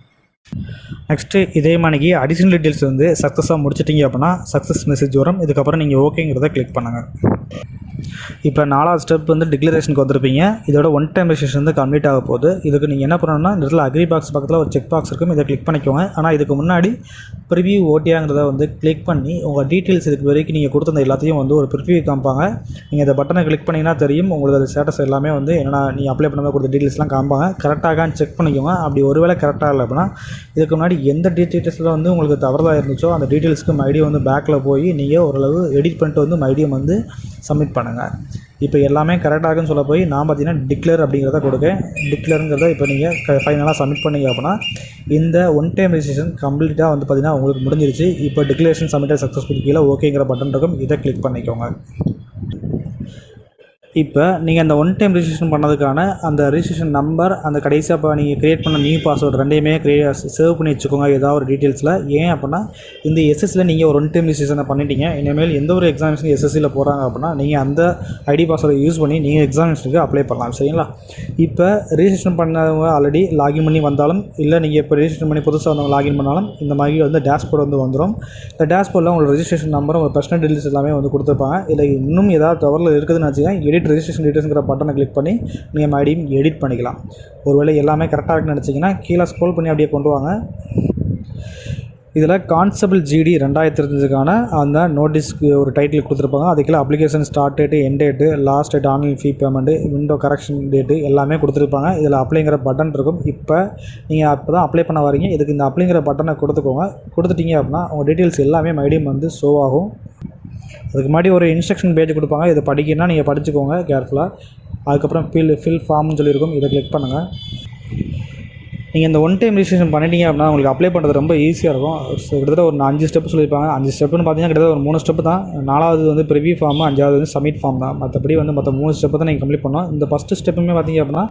நெக்ஸ்ட்டு இதே மாதிரிக்கு அடிஷ்னல் டீட்டெயில்ஸ் வந்து சக்ஸஸாக முடிச்சிட்டிங்க அப்படின்னா சக்ஸஸ் மெசேஜ் வரும். இதுக்கப்புறம் நீங்கள் ஓகேங்கிறத கிளிக் பண்ணுங்கள். இப்போ 4வது ஸ்டெப் வந்து டிக்ளரேஷனுக்கு வந்திருப்பீங்க. இதோட ஒன் டைம் ரெஜிஸ்ட்ரேஷன் வந்து கம்ப்ளீட் ஆக போகுது. இதுக்கு நீங்கள் என்ன பண்ணணும்னா இந்த இடத்துல அக்ரி பாக்ஸ் பக்கத்தில் ஒரு செக் பாக்ஸ் இருக்கும், இதை கிளிக் பண்ணிக்கோங்க. ஆனால் இதுக்கு முன்னாடி ப்ரிவியூ ஓட்டியாங்கிறத வந்து கிளிக் பண்ணி உங்கள் டீட்டெயில்ஸ் இதுக்கு வரைக்கும் நீங்கள் கொடுத்த எல்லாத்தையும் வந்து ஒரு ப்ரிவியூ காமிப்பாங்க. நீங்கள் இந்த பட்டனை கிளிக் பண்ணிங்கன்னா தெரியும் உங்களுக்கு அது ஸ்டேட்டஸ் எல்லாமே வந்து என்னென்னா நீங்கள் அப்ளை பண்ண கொடுத்த டீட்டெயில்ஸ்லாம் காமிப்பாங்க. கரெக்டாகான்னு செக் பண்ணிக்கோங்க. அப்படி ஒருவேளை கரெக்டாக இல்லை அப்படின்னா இதுக்கு முன்னாடி எந்த டீட்டெயில்ஸில் வந்து உங்களுக்கு தவறுதாக இருந்துச்சோ அந்த டீட்டெயில்ஸ்க்கு மறுபடியும் வந்து பேக்கில் போய் நீங்கள் ஓரளவு எடிட் பண்ணிட்டு வந்து மறுபடியும் வந்து சப்மிட் பண்ணுங்கள். இப்போ எல்லாமே கரெக்டாகுன்னு சொல்ல போய் நான் பார்த்தீங்கன்னா டிக்ளேர் அப்படிங்கிறத கொடுக்கேன். டிக்ளேருங்கிறத இப்போ நீங்கள் ஃபைனலாக சப்மிட் பண்ணிங்க அப்படின்னா இந்த ஒன் டைம் ரெஜிஸ்ட்ரேஷன் கம்ப்ளீட்டாக வந்து பார்த்தீங்கன்னா உங்களுக்கு முடிஞ்சிருச்சு. இப்போ டிக்ளரேஷன் சப்மிட்டட் சக்ஸஸ்ஃபுல் கீழே ஓகேங்கிற பட்டன் இருக்கும், இதை கிளிக் பண்ணிக்கோங்க. இப்போ நீங்கள் அந்த ஒன் டைம் ரெஜிஸ்ட்ரேஷன் பண்ணதுக்கான அந்த ரெஜிஸ்ட்ரேஷன் நம்பர் அந்த கடைசியாக இப்போ நீங்கள் க்ரியேட் பண்ண நியூ பாஸ்வேர்டு ரெண்டையுமே சேவ் பண்ணி வச்சுக்கோங்க ஏதாவது ஒரு டீட்டெயில்ஸில். ஏன் அப்படின்னா இந்த எஸ்எஸ்சியில் நீங்கள் ஒரு ஒன் டைம் ரெஜிஸ்ட்ரேஷனை பண்ணிட்டீங்க, இனிமேல் எந்த ஒரு எக்ஸாமினேஷன் எஸ்எஸ்சியில் போகிறாங்க அப்படின்னா நீங்கள் அந்த ஐடி பாஸ்வேர்டை யூஸ் பண்ணி நீங்கள் எக்ஸாமினேஷனுக்கு அப்ளை பண்ணலாம். சரிங்களா? இப்போ ரெஜிஸ்ட்ரேஷன் பண்ணவங்க ஆல்ரெடி லாகின் பண்ணி வந்தாலும் இல்லை நீங்கள் இப்போ ரெஜிஸ்ட்ரேஷன் பண்ணி புதுசாக வந்தவங்க லாகின் பண்ணாலும் இந்த மாதிரி வந்து டேஷ்போர்டு வந்து வந்துடும். இந்த டேஷ்போர்டில் உங்களோட ரெஜிஸ்ட்ரேஷன் நம்பரும் உங்கள் பர்சனல் டீட்டெயில்ஸ் எல்லாமே வந்து கொடுத்துருப்பாங்க. இல்லை இன்னும் ஏதாவது தவறில் இருக்குதுன்னு வச்சுக்கோங்க, எடிட் ரெஜிஸ்ட்ரேஷன் டீட்டெயில்ஸ்ங்கிற பட்டனை கிளிக் பண்ணி நீங்கள் மறுபடியும் எடிட் பண்ணிக்கலாம். ஒருவேளை எல்லாமே கரெக்டாக இருக்குன்னு நினச்சிங்கன்னா கீழே ஸ்க்ரோல் பண்ணி அப்படியே கொண்டு வாங்க. இதில் கான்ஸ்டபிள் ஜிடி 2025க்கான அந்த நோட்டீஸ்க்கு ஒரு டைட்டில் கொடுத்துருப்பாங்க. அதுக்குள்ள application start date, end date, last date, online ஃபீ பேமெண்ட்டு, விண்டோ கரெக்ஷன் டேட்டு எல்லாமே கொடுத்துருப்பாங்க. இதில் அப்ளைங்கிற பட்டன் இருக்கும். இப்போ நீங்கள் அப்போ தான் அப்ளை பண்ண வரீங்க. இதுக்கு இந்த அப்ளைங்கிற பட்டனை கொடுத்துக்கோங்க. கொடுத்துட்டீங்க அப்படின்னா உங்கள் டீட்டெயில்ஸ் எல்லாமே மறுபடியும் வந்து ஷோ ஆகும். அதுக்கு முன்னாடி ஒரு இன்ஸ்ட்ரக்ஷன் பேஜ் கொடுப்பாங்க. இதை படிக்கணும்னா நீங்கள் படிச்சுக்கோங்க கேர்ஃபுல்லாக. அதுக்கப்புறம் ஃபில் ஃபார்ம்னு சொல்லியிருக்கும். இதை கிளிக் பண்ணுங்கள். நீங்கள் இந்த ஒன் டைம் ரிஜிஸ்ட்ரேஷன் பண்ணிட்டீங்க அப்படின்னா உங்களுக்கு அப்ளை பண்ணுறது ரொம்ப ஈஸியாக இருக்கும். கிட்டத்தட்ட ஒரு 5 ஸ்டெப் சொல்லியிருப்பாங்க. 5 ஸ்டெப்புன்னு பார்த்தீங்கன்னா கிட்டத்தட்ட ஒரு 3 ஸ்டெப்பு தான். 4வது வந்து ப்ரிவியூ ஃபார்ம், 5வது வந்து சப்மிட் ஃபார்ம் தான். மற்றபடி வந்து மற்ற 3 ஸ்டெப்பு தான் நீங்கள் கம்ப்ளீட் பண்ணணும். இந்த ஃபஸ்ட்டு ஸ்டெப்புமே பார்த்தீங்க அப்படின்னா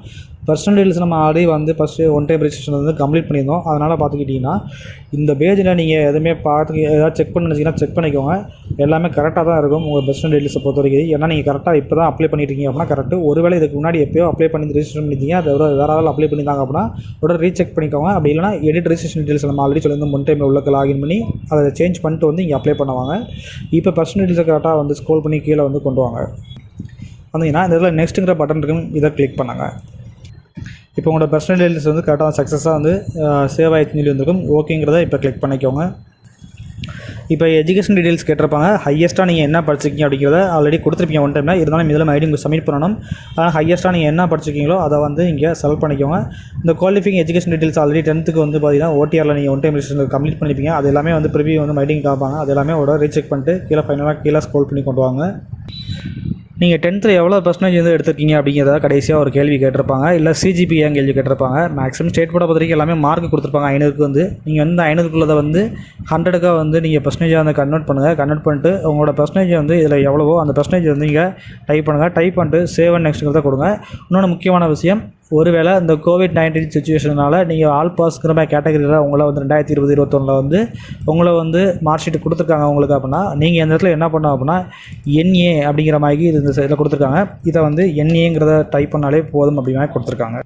பர்சனல் டீல்ஸ் நம்ம ஆல்ரெடி வந்து ஃபஸ்ட்டு ஒன் டைம் ரிஜிஸ்ட்ரேஷன் வந்து கம்ப்ளீட் பண்ணியிருந்தோம். அதனால் பார்த்துக்கிட்டிங்கன்னா இந்த பேஜில் நீங்கள் எதுவுமே பார்த்து ஏதாவது செக் பண்ணிச்சிங்கன்னா செக் பண்ணிக்கோங்க. எல்லாமே கரெக்டாக தான் இருக்கும் உங்கள் பர்சனல் டீல்ஸை பொறுத்த வரைக்கும். ஏன்னா நீங்கள் கரெக்டாக இப்போ தான் அப்ளை பண்ணியிருக்கீங்க அப்படின்னா கரெக்டு. ஒருவேளை இதுக்கு முன்னாடி எப்போயோ அப்ளை பண்ணி ரிஜிஸ்ட்ரேஷன் பண்ணியிருந்தீங்க, அதை வேறு ஆள் அப்ளை பண்ணியிருந்தாங்க அப்படின்னா உடனே ரீசெக் பண்ணிக்கோங்க. அப்படி இல்லைனா எடிட் ரிஜிஸ்ட்ரேஷன் டீல்ஸ் நம்ம ஆல்ரெடி சொல்லியிருந்தோம். ஒன் டைமில் உள்ளே லாகின் பண்ணி அதை சேஞ்ச் பண்ணிட்டு வந்து இங்கே அப்ளை பண்ணுவாங்க. இப்போ பர்சனல் டீல்ஸை கரெக்டாக வந்து ஸ்க்ரோல் பண்ணி கீழே வந்து கொண்டு வாங்க. வந்தீங்கன்னா இந்த இதில் நெக்ஸ்ட்டுங்கிற பட்டன் இருக்கும். இதை கிளிக் பண்ணுங்க. இப்போ உங்களோட பர்சனல் டீல்ஸ் வந்து கரெக்டாக சக்ஸஸாக வந்து சேவ் ஆகிடுச்சுன்னு சொல்லி வந்திருக்கும். ஓகேங்கிறத இப்போ கிளிக் பண்ணிக்கோங்க. இப்போ எஜுகேஷன் டீடைல்ஸ் கேட்டிருப்பாங்க. ஹையஸ்ட்டாக நீங்கள் என்ன படிச்சிருக்கீங்க அப்படிங்கிறத ஆல்ரெடி கொடுத்துருப்பீங்க ஒன் டைமில். இருந்தாலும் இதில் ஐடி சப்மிட் பண்ணணும். ஆனால் ஹையஸ்ட்டாக நீங்கள் என்ன படிச்சிருக்கீங்களோ அதை வந்து இங்கே செலக்ட் பண்ணிக்கோங்க. இந்த qualifying education details already 10th வந்து பார்த்தீங்கன்னா ஓடிஆரில் நீங்கள் ஒன் டைம் ரிஜிஸ்ட்ரேஷன் கம்ப்ளீட் பண்ணிப்பீங்க. அது எல்லாமே வந்து ப்ரிவியூ வந்து மைடிங் காப்பாங்க. அது எல்லாமே ஒரு ரீசெக் பண்ணிட்டு கீழே ஸ்க்ரோல் பண்ணி கொண்டு வாங்க. நீங்கள் 10th எவ்வளோ பர்சன்டேஜ் வந்து எடுத்திருக்கீங்க அப்படிங்கிறத கடைசியாக ஒரு கேள்வி கேட்டிருப்பாங்க. இல்லை சிஜிபிஏன்னு கேள்வி கேட்டிருப்பாங்க. மேக்ஸிமம் ஸ்டேட் போர்டை பொறுத்த வரைக்கும் எல்லாமே மார்க் கொடுத்துருப்பாங்க. 500க்கு வந்து நீங்கள் வந்து 500க்குள்ளதை வந்து 100க்காக வந்து நீங்கள் பர்சன்டேஜாக வந்து கன்வெர்ட் பண்ணுங்கள். கன்வெர்ட் பண்ணிட்டு உங்களோட பர்சன்டேஜ் வந்து இதில் எவ்வளவோ அந்த பர்சன்டேஜ் வந்து நீங்கள் டைப் பண்ணுங்கள். டைப் பண்ணிட்டு சேவ் அண்ட் நெக்ஸ்ட்டுங்கிறத கொடுங்க. இன்னொன்று முக்கியமான விஷயம், ஒருவேளை இந்த கோவிட்-19 சுச்சுவேஷனால் நீங்கள் ஆல் பாஸ்ங்கிற மாதிரி கேட்டகரியில் உங்களை வந்து 2020-21 வந்து உங்களை வந்து மார்க் ஷீட் கொடுத்துருக்காங்க உங்களுக்கு அப்படின்னா நீங்கள் இந்த இடத்துல என்ன பண்ணணும் அப்படின்னா NA அப்படிங்கிற மாதிரி இது இந்த சைடில் கொடுத்துருக்காங்க. இதை வந்து NAங்கிறத டைப் பண்ணாலே போதும் அப்படி மாதிரி கொடுத்துருக்காங்க.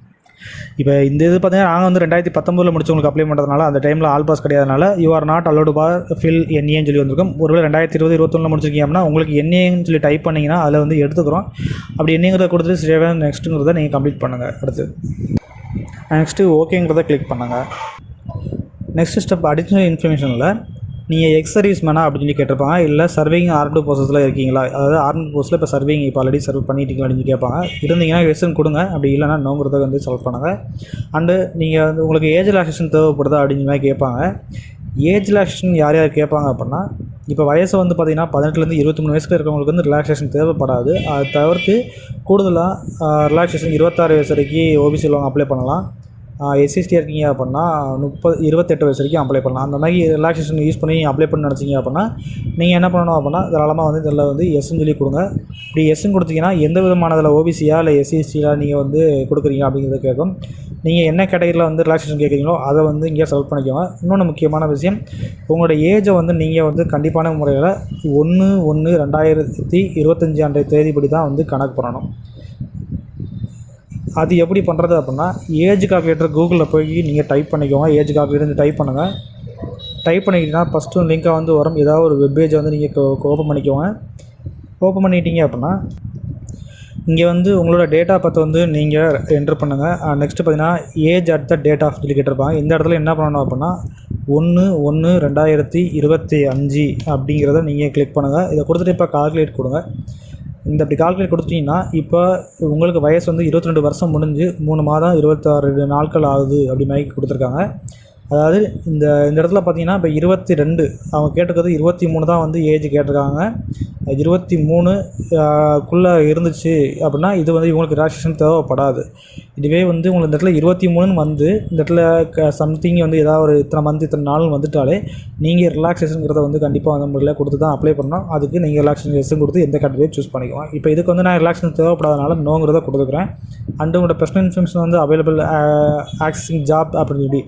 இப்போ இந்த இது பார்த்தீங்கன்னா நாங்கள் வந்து 2019 முடிச்சவங்களுக்கு அப்ளை பண்ணுறதுனால அந்த டைமில் ஆல் பாஸ் கிடையாதனால you are not allowed for fill NAன்னு சொல்லி வந்திருக்கும். ஒருவேளை 2020-21 முடிச்சிருக்கீங்க அப்படின்னா உங்களுக்கு NAன்னு சொல்லி டைப் பண்ணிங்கன்னா அதில் வந்து எடுத்துக்கிறோம். அப்படி NAங்கிறத கொடுத்துட்டு சேவை நெக்ஸ்ட்டுங்கிறத நீங்கள் கம்ப்ளீட் பண்ணுங்கள். அடுத்து நெக்ஸ்ட்டு ஓகேங்கிறத கிளிக் பண்ணுங்கள். நெக்ஸ்ட் ஸ்டெப் அடிஷ்னல் இன்ஃபர்மேஷனில் நீங்கள் எக்ஸ் மேனா அப்படின்னு சொல்லி கேட்டிருப்பாங்க. இல்லை சர்விங் ஆர்ம்டு போஸ்ட்டில் இருக்கீங்களா, அதாவது ஆர்ம்டு போஸ்ட்டில் இப்போ சர்விங் இப்போ ஆல்ரெடி சர்வ் பண்ணிட்டீங்களா அப்படின்னு கேட்பாங்க. இருந்தீங்கன்னா எஸ்ன்னு கொடுங்க. அப்படி இல்லைனா நோங்கிறத வந்து செலக்ட் பண்ணுங்கள். அண்டு நீங்கள் வந்து உங்களுக்கு ஏஜ் ரிலாக்ஸேஷன் தேவைப்படுதா அப்படிங்கிற மாதிரி கேட்பாங்க. ஏஜ் ரிலாக்ஸேஷன் யார் கேட்பாங்க அப்படின்னா இப்போ வயசு வந்து பார்த்திங்கன்னா 18லேருந்து 23 வயசுக்கு இருக்கிறவங்களுக்கு வந்து ரிலாக்ஸேஷன் தேவைப்படாது. அதை தவிர்த்து கூடுதலாக ரிலாக்ஸேஷன் 26 வயசு வரைக்கும் ஓபிசி லோன் அப்ளை பண்ணலாம். SCST இருக்கீங்க அப்படின்னா 28 வயசு வரைக்கும் அப்ளை பண்ணலாம். அந்த மாதிரி ரிலாக்ஸேஷன் யூஸ் பண்ணி அப்ளை பண்ண நினச்சிங்க அப்படின்னா நீங்கள் என்ன பண்ணணும் அப்படின்னா தாராளமாக வந்து இதில் வந்து எஸ்ன்னு சொல்லி கொடுங்க. இப்படி எஸ்ன்னு கொடுத்தீங்கன்னா எந்த விதமானதில் ஓபிசியா இல்லை SCSTயா நீங்கள் வந்து கொடுக்குறீங்க அப்படிங்கிறத கேட்கும். நீங்கள் என்ன கேட்டகரியில் வந்து ரிலாக்ஸேஷன் கேட்குறீங்களோ அதை வந்து இங்கே செலக்ட் பண்ணிக்கோங்க. இன்னொன்று முக்கியமான விஷயம், உங்களோட ஏஜை வந்து நீங்கள் வந்து கண்டிப்பான முறையில் 1/1/2025 அன்றைய தேதிப்படி தான் வந்து கணக்கு பண்ணணும். அது எப்படி பண்ணுறது அப்படின்னா ஏஜ் கால்குலேட்டர் கூகுளில் போய் நீங்கள் டைப் பண்ணிக்கோங்க. ஏஜ் கால்குலேட்டர் டைப் பண்ணுங்கள். டைப் பண்ணிக்கிட்டிங்கன்னா ஃபஸ்ட்டு லிங்காக வந்து வரும். ஏதாவது ஒரு வெப்பேஜை வந்து நீங்கள் ஓப்பன் பண்ணிக்கோங்க. ஓப்பன் பண்ணிட்டீங்க அப்படின்னா இங்கே வந்து உங்களோட டேட் ஆஃப் பர்த் வந்து நீங்கள் என்ட்ரு பண்ணுங்கள். நெக்ஸ்ட்டு பார்த்தீங்கன்னா age at the date of சொல்லி கேட்டிருப்பாங்க. இந்த இடத்துல என்ன பண்ணணும் அப்படின்னா 1/1/2025 அப்படிங்கிறத நீங்கள் கிளிக் பண்ணுங்கள். இதை கொடுத்துட்டு இப்போ கால்குலேட் கொடுங்க. இந்த இப்படி கால்குலேட் கொடுத்துட்டிங்கன்னா இப்போ உங்களுக்கு வயசு வந்து 22 வருஷம் முடிஞ்சு 3 மாதம் 26 நாட்கள் ஆகுது அப்படி மாதிரி கொடுத்துருக்காங்க. அதாவது இந்த இடத்துல பார்த்தீங்கன்னா இப்போ 22 அவங்க கேட்டிருக்கிறது 23 தான் வந்து ஏஜ் கேட்டிருக்காங்க. 23க்குள்ளே இருந்துச்சு அப்படின்னா இது வந்து இவங்களுக்கு ரிலாக்ஸேஷன் தேவைப்படாது. இதுவே வந்து உங்களுக்கு இந்த இடத்துல 23ன்னு வந்து இந்த இடத்துல சம்திங் வந்து ஏதாவது ஒரு இத்தனை மந்த் இத்தனை நாள் வந்துட்டாலே நீங்கள் ரிலாக்ஸேஷனுங்கிறத வந்து கண்டிப்பாக வந்து முறையில் கொடுத்து தான் அப்ளை பண்ணணும். அதுக்கு நீங்கள் ரிலாக்ஸேஷன் எஸ்ஸும் கொடுத்து எந்த கேட்டகரியை சூஸ் பண்ணிக்குவோம். இப்போ இதுக்கு வந்து நான் ரிலாக்ஸேஷன் தேவைப்படாதனால நோங்கிறத கொடுத்துக்கிறேன். அண்டு உங்களோட பர்சனல் இன்ஃபர்மேஷன் வந்து அவைலபிள் ஆக்சஸிங் ஜாப் ஆப்பர்ச்சுனிட்டி,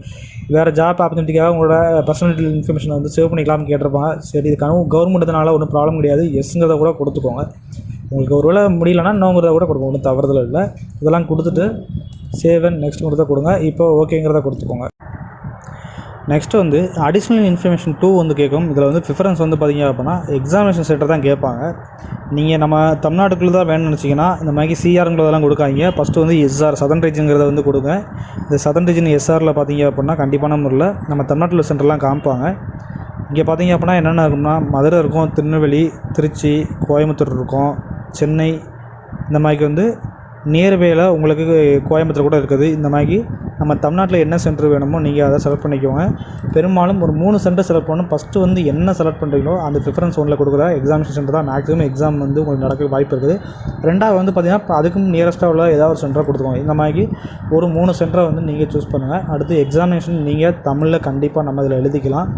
வேறு ஜாப் ஆப்பர்ச்சுனிட்டிக்காக உங்களோட பர்சனல் இன்ஃபர்மேஷன் வந்து சேவ் பண்ணிக்கலாம்னு கேட்டிருப்பாங்க. சரி, இதுக்கான கவர்மெண்ட்னால ஒன்றும் ப்ராப்ளம் கிடையாது. எஸ்ங்கிறத கூட கொடுத்துக்கோங்க. உங்களுக்கு ஒரு வேளை முடியலன்னா நோங்கிறத கூட கொடுங்க, ஒன்றும் தவறுதல் இல்லை. இதெல்லாம் கொடுத்துட்டு சேவ் அண்ட் நெக்ஸ்ட்டுங்கிறத கொடுங்க. இப்போ ஓகேங்கிறத கொடுத்துக்கோங்க. நெக்ஸ்ட்டு வந்து அடிஷ்னல் இன்ஃபர்மேஷன் 2 வந்து கேட்கும். இதில் வந்து ப்ரிஃபரன்ஸ் வந்து பார்த்திங்க அப்படின்னா எக்ஸாமினேஷன் சென்டர் தான் கேட்பாங்க. நீங்கள் நம்ம தமிழ்நாட்டுக்குள்ளே தான் வேணும்னு நினச்சிங்கன்னா இந்த மாதிரி சிஆருங்கிறதெல்லாம் கொடுக்காதீங்க. ஃபஸ்ட்டு வந்து எஸ்ஆர் சதர்ன் ரீஜனுங்கிறத வந்து கொடுங்க. இந்த சதர்ன் ரீஜன் எஸ்ஆரில் பார்த்திங்க அப்படின்னா கண்டிப்பான முறையில் நம்ம தமிழ்நாட்டில் சென்டர்லாம் காமிப்பாங்க. இங்கே பார்த்திங்க அப்படின்னா என்னென்ன இருக்கும்னா மதுரை இருக்கும், திருநெல்வேலி, திருச்சி, கோயம்புத்தூர் இருக்கும், சென்னை, இந்த மாதிரி வந்து நியர்பையில் உங்களுக்கு கோயம்புத்தூர் கூட இருக்குது. இந்த மாதிரி நம்ம தமிழ்நாட்டில் என்ன சென்டர் வேணுமோ நீங்கள் அதை செலக்ட் பண்ணிக்கோங்க. பெரும்பாலும் ஒரு 3 சென்டர் செலக்ட் பண்ணணும். ஃபஸ்ட்டு வந்து என்ன செலக்ட் பண்ணுறீங்களோ அந்த ப்ரிஃபரன்ஸ் ஒன்றில் கொடுக்குற எக்ஸாமினேஷன் சென்டர் தான் மேக்ஸிமம் எக்ஸாம் வந்து உங்களுக்கு நடக்க வாய்ப்பு இருக்குது. ரெண்டாவது வந்து பார்த்திங்கன்னா அதுக்கும் நியரஸ்ட்டாக உள்ள ஏதாவது ஒரு சென்டரை கொடுத்துக்கோங்க. இந்த மாதிரி ஒரு 3 சென்டரை வந்து நீங்கள் சூஸ் பண்ணுங்கள். அடுத்து எக்ஸாமினேஷன் நீங்கள் தமிழில் கண்டிப்பாக நம்ம இதில் எழுதிக்கலாம்.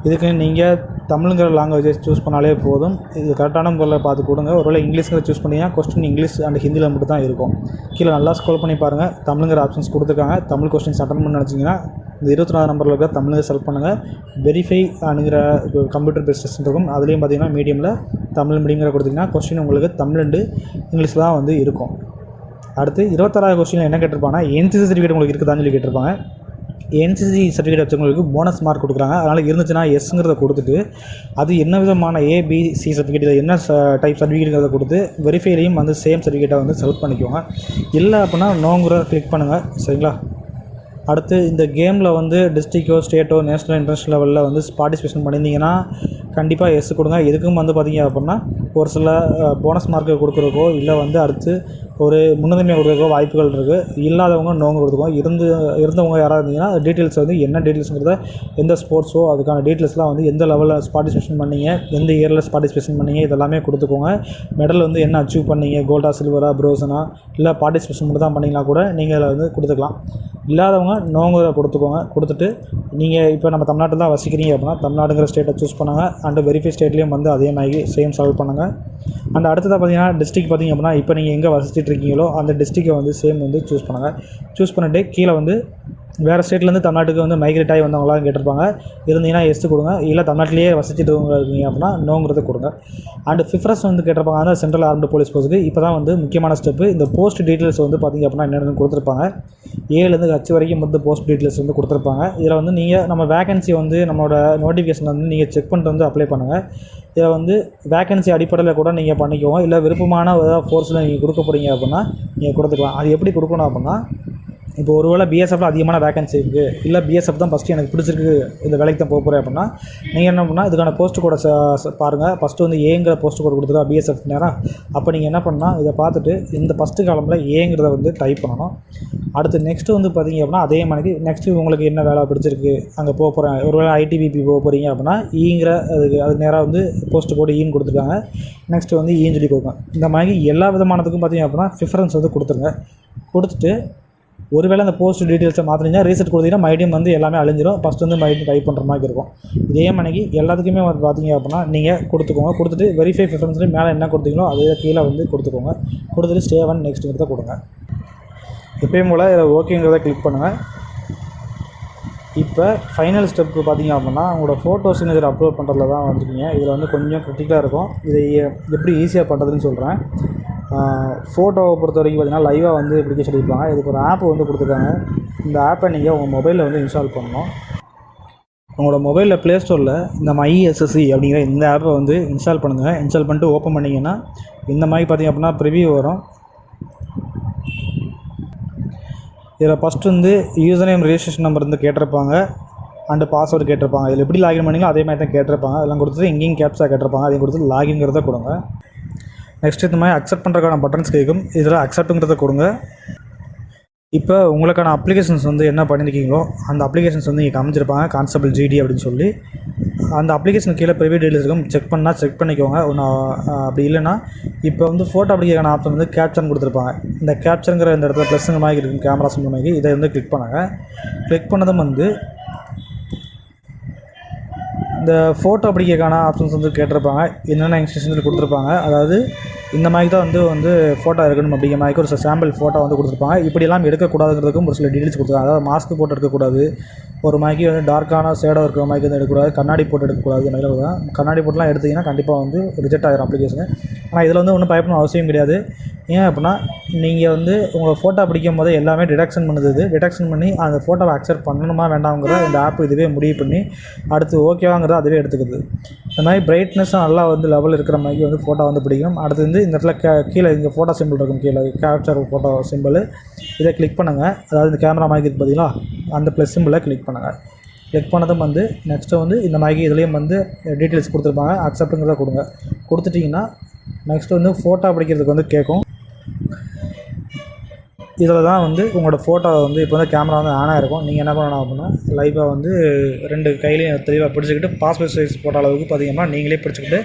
இதுக்கு நீங்கள் தமிழுங்கிற லாங்குவேஜை சூஸ் பண்ணாலே போதும். இது கரெக்டான முறையில் பார்த்து கொடுங்க. ஒருவேளை இங்கிலீஷில் சூஸ் பண்ணிங்கன்னா கொஸ்டின் இங்கிலீஷ் அண்ட் ஹிந்தியில் மட்டும் தான் இருக்கும். கீழே நல்லா ஸ்க்ரோல் பண்ணி பாருங்கள், தமிழுங்கிற ஆப்ஷன்ஸ் கொடுத்துருக்காங்க. தமிழ் கொஸ்டின்ஸ் அட்டன் பண்ண நினச்சிங்கன்னா இந்த 24 நம்பரில் இருக்கிற தமிழை செலக்ட் பண்ணுங்கள். வெரிஃபை அணுகிற கம்ப்யூட்டர் பேஸ்ட் டெஸ்ட் இருக்கும். அதுலேயும் பார்த்தீங்கன்னா மீடியமில் தமிழ் மீடியங்கிற கொடுத்திங்கன்னா கொஸ்டின் உங்களுக்கு தமிழ் அண்டு இங்கிலீஷில் தான் வந்து இருக்கும். அடுத்து 26வது கொஸ்டின் என்ன கேட்டிருப்பாங்கன்னா என்சிசி சர்டிஃபிகேட் உங்களுக்கு இருக்குதான்னு சொல்லி கேட்டிருப்பாங்க. என்சிசி சர்டிஃபிகேட் வச்சவங்களுக்கு போனஸ் மார்க் கொடுக்குறாங்க. அதனால் இருந்துச்சுன்னா எஸ்ங்கிறத கொடுத்துட்டு அது என்ன விதமான ஏபிசி சர்டிஃபிகேட் இதில் என்ன டைப் சர்டிஃபிகேட்டுங்கிறத கொடுத்து வெரிஃபைலையும் வந்து சேம் சர்டிஃபிகேட்டை வந்து செலக்ட் பண்ணிக்கோங்க. இல்லை அப்படின்னா நோங்கிற கிளிக் பண்ணுங்கள். சரிங்களா? அடுத்து இந்த கேமில் வந்து டிஸ்ட்ரிக்டோ, ஸ்டேட்டோ, நேஷ்னல், இன்டர்நேஷ்னல் லெவலில் வந்து பார்ட்டிசிபேஷன் பண்ணியிருந்தீங்கன்னா கண்டிப்பாக எஸ் கொடுங்க. எதுக்கும் வந்து பார்த்திங்க அப்படின்னா ஒரு சில போனஸ் மார்க்கு கொடுக்குறக்கோ இல்லை வந்து அடுத்து ஒரு முன்னுரிமை கொடுக்குறக்கோ வாய்ப்புகள் இருக்குது. இல்லாதவங்க நோங்க கொடுத்துக்கோங்க. இருந்தவங்க யாராவது இருந்தீங்கன்னா டீட்டெயில்ஸ் வந்து என்ன டீட்டெயில்ஸுங்கிறத எந்த ஸ்போர்ட்ஸோ அதுக்கான டீட்டெயில்ஸ்லாம் வந்து எந்த லெவலில் பார்ட்டிசிபேஷன் பண்ணீங்க, எந்த இயரில் பார்ட்டிசிபேஷன் பண்ணீங்க, இதெல்லாமே கொடுத்துக்கோங்க. மெடல் வந்து என்ன அச்சீவ் பண்ணீங்க, கோல்டா, சில்வரா, ப்ரோசனா, இல்லை பார்ட்டிசிபேஷன் மட்டும் தான் பண்ணிங்கன்னா கூட நீங்கள் அதில் வந்து கொடுத்துக்கலாம். இல்லாதவங்க நோங்கிற கொடுத்துக்கோங்க. கொடுத்துட்டு நீங்கள் இப்போ நம்ம தமிழ்நாட்டில் தான் வசிக்கிறீங்க அப்படின்னா தமிழ்நாடுங்கிற ஸ்டேட்டை சூஸ் பண்ணுங்கள். அண்டு வெரிஃபை ஸ்டேட்லேயும் வந்து அதே மாதிரி சேம் சால்வ் பண்ணுங்கள். அண்ட் அடுத்ததாக பார்த்தீங்கன்னா டிஸ்ட்ரிக் பார்த்திங்க அப்படின்னா இப்போ நீங்கள் எங்கே வசிச்சுட்டு இருக்கீங்களோ அந்த டிஸ்ட்ரிக்டை வந்து சேம் வந்து சூஸ் பண்ணுங்கள். சூஸ் பண்ணிவிட்டு கீழே வந்து வேறு ஸ்டேட்லேருந்து தமிழ்நாட்டுக்கு வந்து மைக்ரேட் ஆகி வந்தவங்களாம் கேட்டிருப்பாங்க. இருந்தீங்கன்னா எஸ் கொடுங்க. இல்லை தமிழ்நாட்டிலேயே வசிச்சுட்டு இருக்கீங்க அப்படின்னா நோங்கிறது கொடுங்க. அண்ட் ப்ரிஃபரன்ஸ் வந்து கேட்டிருப்பாங்க அந்த சென்ட்ரல் ஆர்ம்டு போலீஸ் போஸ்ட்டுக்கு. இப்போ தான் வந்து முக்கியமான ஸ்டெப்பு. இந்த போஸ்ட் டீட்டெயில்ஸ் வந்து பார்த்திங்க அப்படின்னா என்னென்னு கொடுத்துருப்பாங்க. ஏலேருந்து ஹச் வரைக்கும் வந்து போஸ்ட் டீட்டெயில்ஸ் வந்து கொடுத்துருப்பாங்க. இதில் வந்து நீங்கள் நம்ம வேகன்சி வந்து நம்மளோட நோட்டிஃபிகேஷன் வந்து நீங்கள் செக் பண்ணிட்டு வந்து அப்ளை பண்ணுங்கள். இதில் வந்து வேகன்சி அடிப்படையில் கூட நீங்கள் பண்ணிக்குவோம். இல்லை விருப்பமான ஏதாவது ஃபோர்ஸில் நீங்கள் கொடுக்க போகிறீங்க அப்படின்னா நீங்கள் கொடுத்துக்கலாம். அது எப்படி கொடுக்கணும் அப்படின்னா இப்போ ஒருவேளை பிஎஸ்எஃப்ல அதிகமான வேகன்சி இருக்குது, இல்லை பிஎஸ்எஃப் தான் ஃபஸ்ட்டு எனக்கு பிடிச்சிருக்கு, இந்த வேலைக்கு தான் போக போகிறேன் அப்படின்னா நீங்கள் என்ன பண்ணால் இதுக்கான போஸ்ட் கோடை பாருங்கள். ஃபஸ்ட்டு வந்து ஏங்கிற போஸ்ட் கோட் கொடுத்துருக்கா பிஎஸ்எஃப் நேரம். அப்போ நீங்கள் என்ன பண்ணால் இதை பார்த்துட்டு இந்த ஃபஸ்ட்டு காலமில் ஏங்கிறத வந்து டைப் பண்ணணும். அடுத்து நெக்ஸ்ட்டு வந்து பார்த்திங்க அப்படின்னா அதே மாதிரி நெக்ஸ்ட்டு உங்களுக்கு என்ன வேலை பிடிச்சிருக்கு அங்கே போக போகிறேன், ஒருவேளை ஐடிபிபி போக போகிறீங்க அப்படின்னா ஈங்கிற அதுக்கு நேராக வந்து போஸ்ட் கோடு ஈன்னு கொடுத்துருக்காங்க. நெக்ஸ்ட்டு வந்து ஈன்னு சொல்லி கொடுங்க. இந்த மாதிரி எல்லா விதமானதுக்கும் பார்த்திங்க அப்படின்னா ப்ரிஃபரன்ஸ் வந்து கொடுத்துருங்க. கொடுத்துட்டு ஒருவேளை அந்த போஸ்ட் டீட்டெயில்ஸை மாற்றினீங்கன்னா ரீசெட் கொடுத்தீங்கன்னா மைடியம் வந்து எல்லாமே அழிஞ்சிடும். ஃபஸ்ட் வந்து மைடியம் டைப் பண்ணுற மாதிரி இருக்கும். இதே மணிக்கு எல்லாத்துக்குமே வந்து பார்த்தீங்க அப்படின்னா நீங்கள் கொடுத்துக்கோங்க. கொடுத்துட்டு வெரிஃபை ப்ரிஃபரன்ஸ்லேயும் மேலே என்ன கொடுத்தீங்களோ அதே கீழே வந்து கொடுத்துக்கோங்க. கொடுத்துட்டு ஸ்டே 1 நெக்ஸ்ட்டுங்கிறத கொடுங்க. எப்பயும் போல் இதில் ஓகேங்கிறத கிளிக் பண்ணுங்கள். இப்போ ஃபைனல் ஸ்டெப்புக்கு பார்த்தீங்க அப்படின்னா உங்களோட ஃபோட்டோஸ் இதில் அப்லோட் பண்ணுறதுல தான் வந்துருக்கீங்க. இதில் வந்து கொஞ்சம் கிரிட்டிக்கலாக இருக்கும். இதை எப்படி ஈஸியாக பண்ணுறதுன்னு சொல்கிறேன். ஃபோட்டோவை பொறுத்த வரைக்கும் பார்த்திங்கன்னா லைவாக வந்து பிடிக்க சொல்லியிருப்பாங்க. இதுக்கு ஒரு ஆப் வந்து கொடுத்துருக்காங்க. இந்த ஆப்பை நீங்கள் உங்கள் மொபைலில் வந்து இன்ஸ்டால் பண்ணணும். உங்களோட மொபைலில் ப்ளே ஸ்டோரில் இந்த MySSC அப்படிங்கிற இந்த ஆப்பை வந்து இன்ஸ்டால் பண்ணுங்கள். இன்ஸ்டால் பண்ணிட்டு ஓப்பன் பண்ணிங்கன்னா இந்த மாதிரி பார்த்திங்க அப்படின்னா ப்ரிவியூ வரும். இதில் ஃபஸ்ட்டு வந்து யூசர் நேம், ரெஜிஸ்ட்ரேஷன் நம்பர் வந்து கேட்டிருப்பாங்க. அண்டு பாஸ்வேர்டு கேட்டிருப்பாங்க. இதில் எப்படி லாகின் பண்ணிங்களோ அதே மாதிரி தான் கேட்டிருப்பாங்க. அதெல்லாம் கொடுத்துட்டு இங்கேயும் கேப்ஸாக கேட்டிருப்பாங்க. அதையும் கொடுத்து லாகின்ங்கிறத கொடுங்க. நெக்ஸ்ட் இந்த மாதிரி அக்செப்ட் பண்ணுறதுக்கான பட்டன்ஸ் கேட்கும். இதில் அக்செப்ட்டுங்கிறத கொடுங்க. இப்போ உங்களுக்கான அப்ளிகேஷன்ஸ் வந்து என்ன பண்ணியிருக்கீங்களோ அந்த அப்ளிகேஷன்ஸ் வந்து இங்கே காமிச்சிருப்பாங்க. கான்ஸ்டபிள் ஜிடி அப்படின்னு சொல்லி அந்த அப்ளிகேஷன் கீழே ப்ரைவேட் டீட்டெயில்ஸ் இருக்கும். செக் பண்ணால் செக் பண்ணிக்கோங்க. ஒன்று அப்படி இல்லைன்னா இப்போ வந்து ஃபோட்டோ அப்ளிகேஷன் ஆப்ஷன் வந்து கேப்சர்னு கொடுத்துருப்பாங்க. இந்த கேப்சருங்கிற இந்த இடத்துல ப்ளஸ்ஸுங்க மாதிரி இருக்கும், கேமரா சிம்பிள் மாதிரி. இதை வந்து கிளிக் பண்ணுங்கள். கிளிக் பண்ணதும் வந்து இந்த ஃபோட்டோ அப்ளிகேஷனான ஆப்ஷன்ஸ் வந்து கேட்டிருப்பாங்க. என்னென்ன இன்ஸ்ட்ரக்ஷன்ஸ் கொடுத்துருப்பாங்க. அதாவது இந்த மாதிரி தான் வந்து ஃபோட்டோ இருக்கணும் அப்படிங்கிற மாதிரி ஒரு சாம்பிள் ஃபோட்டோ வந்து கொடுத்துருப்பாங்க. இப்படியெல்லாம் எடுக்கக்கூடாதுங்கிறதுக்கும் ஒரு சில டீட்டெயில்ஸ் கொடுத்துருக்காங்க. அதாவது மாஸ்க் போட்டு எடுக்கக்கூடாது, ஒரு மைக்கு வந்து டார்க்கான ஷேடோ இருக்கிற மைக்கு வந்து எடுக்கக்கூடாது, கண்ணாடி போட்டு எடுக்கக்கூடாது. இந்த மாதிரி தான் கண்ணாடி போட்டுலாம் எடுத்திங்கன்னா கண்டிப்பாக வந்து ரிஜெக்ட் ஆகிரும் அப்ளிகேஷனு. ஆனால் இதில் வந்து ஒன்றும் பயப்படணும் அவசியம் கிடையாது. ஏன் அப்படின்னா நீங்கள் வந்து உங்களை ஃபோட்டோ பிடிக்கும் போது எல்லாமே டிடெக்ஷன் பண்ணுது. இது டிடெக்ஷன் பண்ணி அந்த ஃபோட்டோவை அக்செப்ட் பண்ணணுமா வேண்டாம்ங்கிற இந்த ஆப் இதுவே முடிவு பண்ணி அடுத்து ஓகேவாங்கிறத அதுவே எடுத்துக்குது. இந்த மாதிரி பிரைட்னஸும் நல்லா வந்து லெவல் இருக்கிற மாதிரி வந்து ஃபோட்டோ வந்து பிடிக்கும். அடுத்து வந்து இந்த இடத்துல கீழே இங்கே ஃபோட்டோ சிம்பிள் இருக்கும், கீழே கேப்சர் ஃபோட்டோ சிம்பிள், இதை கிளிக் பண்ணுங்கள். அதாவது இந்த கேமரா மாதிரி இருக்குது பார்த்தீங்களா, அந்த ப்ளஸ் சிம்பிளை கிளிக் பண்ணுங்கள். கிளிக் பண்ணதும் வந்து நெக்ஸ்ட்டு வந்து இந்த மாதிரி இதுலேயும் வந்து டீட்டெயில்ஸ் கொடுத்துருப்பாங்க, அக்செப்ட்டுங்கிறத கொடுங்க. கொடுத்துட்டிங்கன்னா நெக்ஸ்ட்டு வந்து ஃபோட்டோ பிடிக்கிறதுக்கு வந்து கேட்கும். இதில் தான் வந்து உங்களோட ஃபோட்டோ வந்து இப்போ வந்து கேமரா வந்து ஆன் ஆகிருக்கும். நீங்கள் என்ன பண்ணணும் அப்படின்னா லைவாக வந்து 2 கையிலையும் தெளிவாக பிடிச்சிக்கிட்டு பாஸ்போர்ட் சைஸ் ஃபோட்டோ அளவுக்கு பார்த்தீங்கன்னா நீங்களே பிடிச்சிக்கிட்டு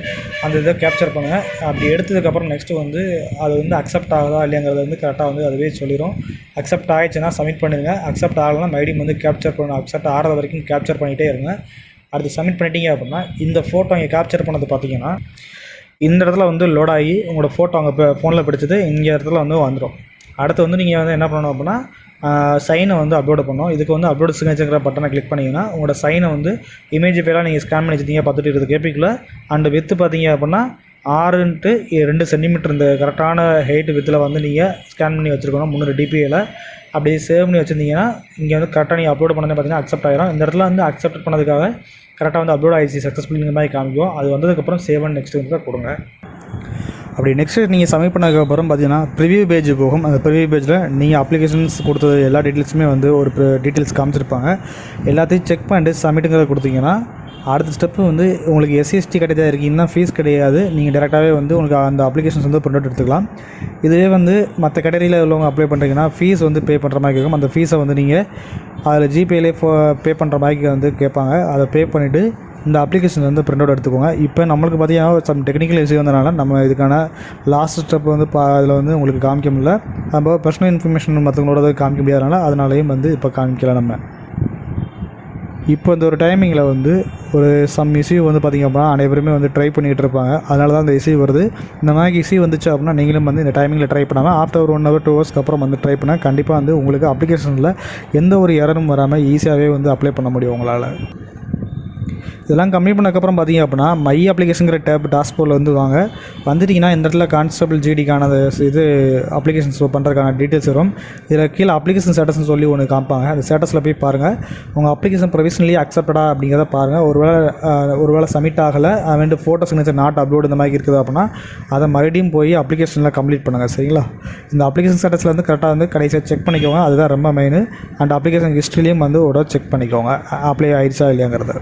அந்த இதை கேப்சர் பண்ணுங்கள். அப்படி எடுத்ததுக்கப்புறம் நெக்ஸ்ட்டு வந்து அது வந்து அக்செப்ட் ஆகுதா இல்லையாங்கிறது வந்து கரெக்டாக வந்து அதுவே சொல்லிடும். அக்செப்ட் ஆகிடுச்சுன்னா சப்மிட் பண்ணிடுங்க. அக்செப்ட் ஆகலைன்னா மறுபடியும் வந்து கேப்சர் பண்ண அக்செப்ட் ஆகிற வரைக்கும் கேப்சர் பண்ணிகிட்டே இருங்க. அடுத்து சப்மிட் பண்ணிட்டீங்க அப்படின்னா இந்த ஃபோட்டோ இங்கே கேப்சர் பண்ணது பார்த்தீங்கன்னா இந்த இடத்துல வந்து லோட் ஆகி உங்களோட ஃபோட்டோ அங்கே இப்போ ஃபோனில் பிடிச்சது இங்கே இடத்துல வந்து வந்துடும். அடுத்து வந்து நீங்கள் வந்து என்ன பண்ணணும் அப்படின்னா சைனை வந்து அப்லோடு பண்ணணும். இதுக்கு வந்து அப்லோடு சிக்னேச்சர்ங்கிற பட்டனை கிளிக் பண்ணிங்கன்னா உங்களோட சைனை வந்து இமேஜ் ஃபைலாக நீங்கள் ஸ்கேன் பண்ணி வச்சுருந்தீங்க 10 கேபிக்குள்ளே அண்டு வித்து பார்த்தீங்க அப்படின்னா 6x2 சென்டிமீட்டர் இந்த கரெக்டான ஹைட் வித்தில் வந்து நீங்கள் ஸ்கேன் பண்ணி வச்சுருக்கணும் 300 dpi. அப்படி சேவ் பண்ணி வச்சுருந்தீங்கன்னா இங்கே வந்து கரெக்டாக நீங்கள் அப்லோட் பண்ணது பார்த்தீங்கன்னா அக்செப்ட் ஆகிடும். இந்த இடத்துல வந்து அக்செப்ட் பண்ணதுக்காக கரெக்டாக வந்து அப்லோட் ஆகிடுச்சு சக்ஸஸ்ஃபுல் இந்த மாதிரி காமிக்கும். அது வந்ததுக்கப்புறம் சேவ் அண்ட் நெக்ஸ்ட் வந்து கொடுங்க. அப்படி நெக்ஸ்ட்டு நீங்கள் சப்மிட் பண்ணதுக்கப்புறம் பார்த்தீங்கன்னா ப்ரிவியூ பேஜ் போகும். அந்த ப்ரிவியூ பேஜில் நீங்கள் அப்ளிகேஷன்ஸ் கொடுத்தது எல்லா டீட்டெயில்ஸுமே வந்து ஒரு டீட்டெயில்ஸ் காமிச்சிருப்பாங்க. எல்லாத்தையும் செக் பண்ணிட்டு சப்மிட்டுங்கிறத கொடுத்தீங்கன்னா அடுத்த ஸ்டெப்பு வந்து உங்களுக்கு எஸ்சிஎஸ்டி கட்டிதான் இருக்கீங்கன்னா ஃபீஸ் கிடையாது. நீங்கள் டேரெக்டாகவே வந்து உங்களுக்கு அந்த அப்ளிகேஷன்ஸ் வந்து ப்ரிண்ட் அவுட் எடுத்துக்கலாம். இதுவே வந்து மற்ற கேட்டகரியில் உள்ளவங்க அப்ளை பண்ணுறீங்கன்னா ஃபீஸ் வந்து பே பண்ணுற மாதிரி இருக்கும். அந்த ஃபீஸை வந்து நீங்கள் அதில் ஜிபேலே பே பண்ணுற மாதிரி வந்து கேட்பாங்க. அதை பே பண்ணிவிட்டு இந்த அப்ளிகேஷன் வந்து ப்ரிண்ட் அவுட் எடுத்துக்கோங்க. இப்போ நம்மளுக்கு பார்த்தீங்கன்னா சம் டெக்னிக்கல் இஷ்யூ வந்தனால நம்ம இதுக்கான லாஸ்ட் ஸ்டெப் வந்து அதில் வந்து உங்களுக்கு காமிக்க முடியல. நம்ம பர்சனல் இன்ஃபர்மேஷன் மற்றவங்களோட காமிக்க முடியாதனால அதனாலேயும் வந்து இப்போ காமிக்கல. நம்ம இப்போ இந்த ஒரு டைமிங்கில் வந்து ஒரு சம் இஷ்யூ வந்து பார்த்திங்க அப்படின்னா அனைவருமே வந்து ட்ரை பண்ணிகிட்டு இருப்பாங்க. அதனால தான் இந்த இஷ்யூ வருது. இந்த மாதிரி இஷ்யூ வந்துச்சு அப்படின்னா நீங்களும் வந்து இந்த டைமிங்கில் ட்ரை பண்ணாமல் ஆஃப்டர் 1 hour 2 hours அப்புறம் வந்து ட்ரை பண்ணால் கண்டிப்பாக வந்து உங்களுக்கு அப்ளிகேஷனில் எந்த ஒரு எரரும் வராமல் ஈஸியாகவே வந்து அப்ளை பண்ண முடியும் உங்களால். இதெல்லாம் கம்ப்ளீட் பண்ணக்கப்புறம் பார்த்திங்க அப்படின்னா மை அப்ளிகேஷனுங்கிற டேப் டாஸ்போர்டில் வந்து வாங்க. வந்துட்டிங்கன்னா இந்த இடத்துல கான்ஸ்டபிள் ஜிடிக்கான இது அப்ளிகேஷன்ஸ் பண்ணுறதுக்கான டீட்டெயில்ஸ் வரும். இதில் கீழே அப்ளிகேஷன் ஸ்டேட்டஸ்னு சொல்லி ஒன்று காமிப்பாங்க. அந்த ஸ்டேட்டஸில் போய் பாருங்கள். உங்கள் அப்ளிகேஷன் ப்ரொவிஷனலி அக்செப்டடா அப்படிங்கிறத பாருங்கள். ஒருவேளை சப்மிட் ஆகலை வந்து ஃபோட்டோ சிக்னேச்சர் நாட் அப்லோடு இந்த மாதிரி இருக்குது அப்படின்னா அதை மறுபடியும் போய் அப்ளிகேஷனில் கம்ப்ளீட் பண்ணுங்கள். சரிங்களா? இந்த அப்ளிகேஷன் ஸ்டேட்டஸில் வந்து கரெக்டாக வந்து கடைசியாக செக் பண்ணிக்கோங்க. அதுதான் ரொம்ப மெயின். அண்ட் அப்ளிகேஷன் ஹிஸ்ட்ரிலையும் வந்து செக் பண்ணிக்கோங்க அப்ளை ஆகிடுச்சா இல்லையாங்கிறத.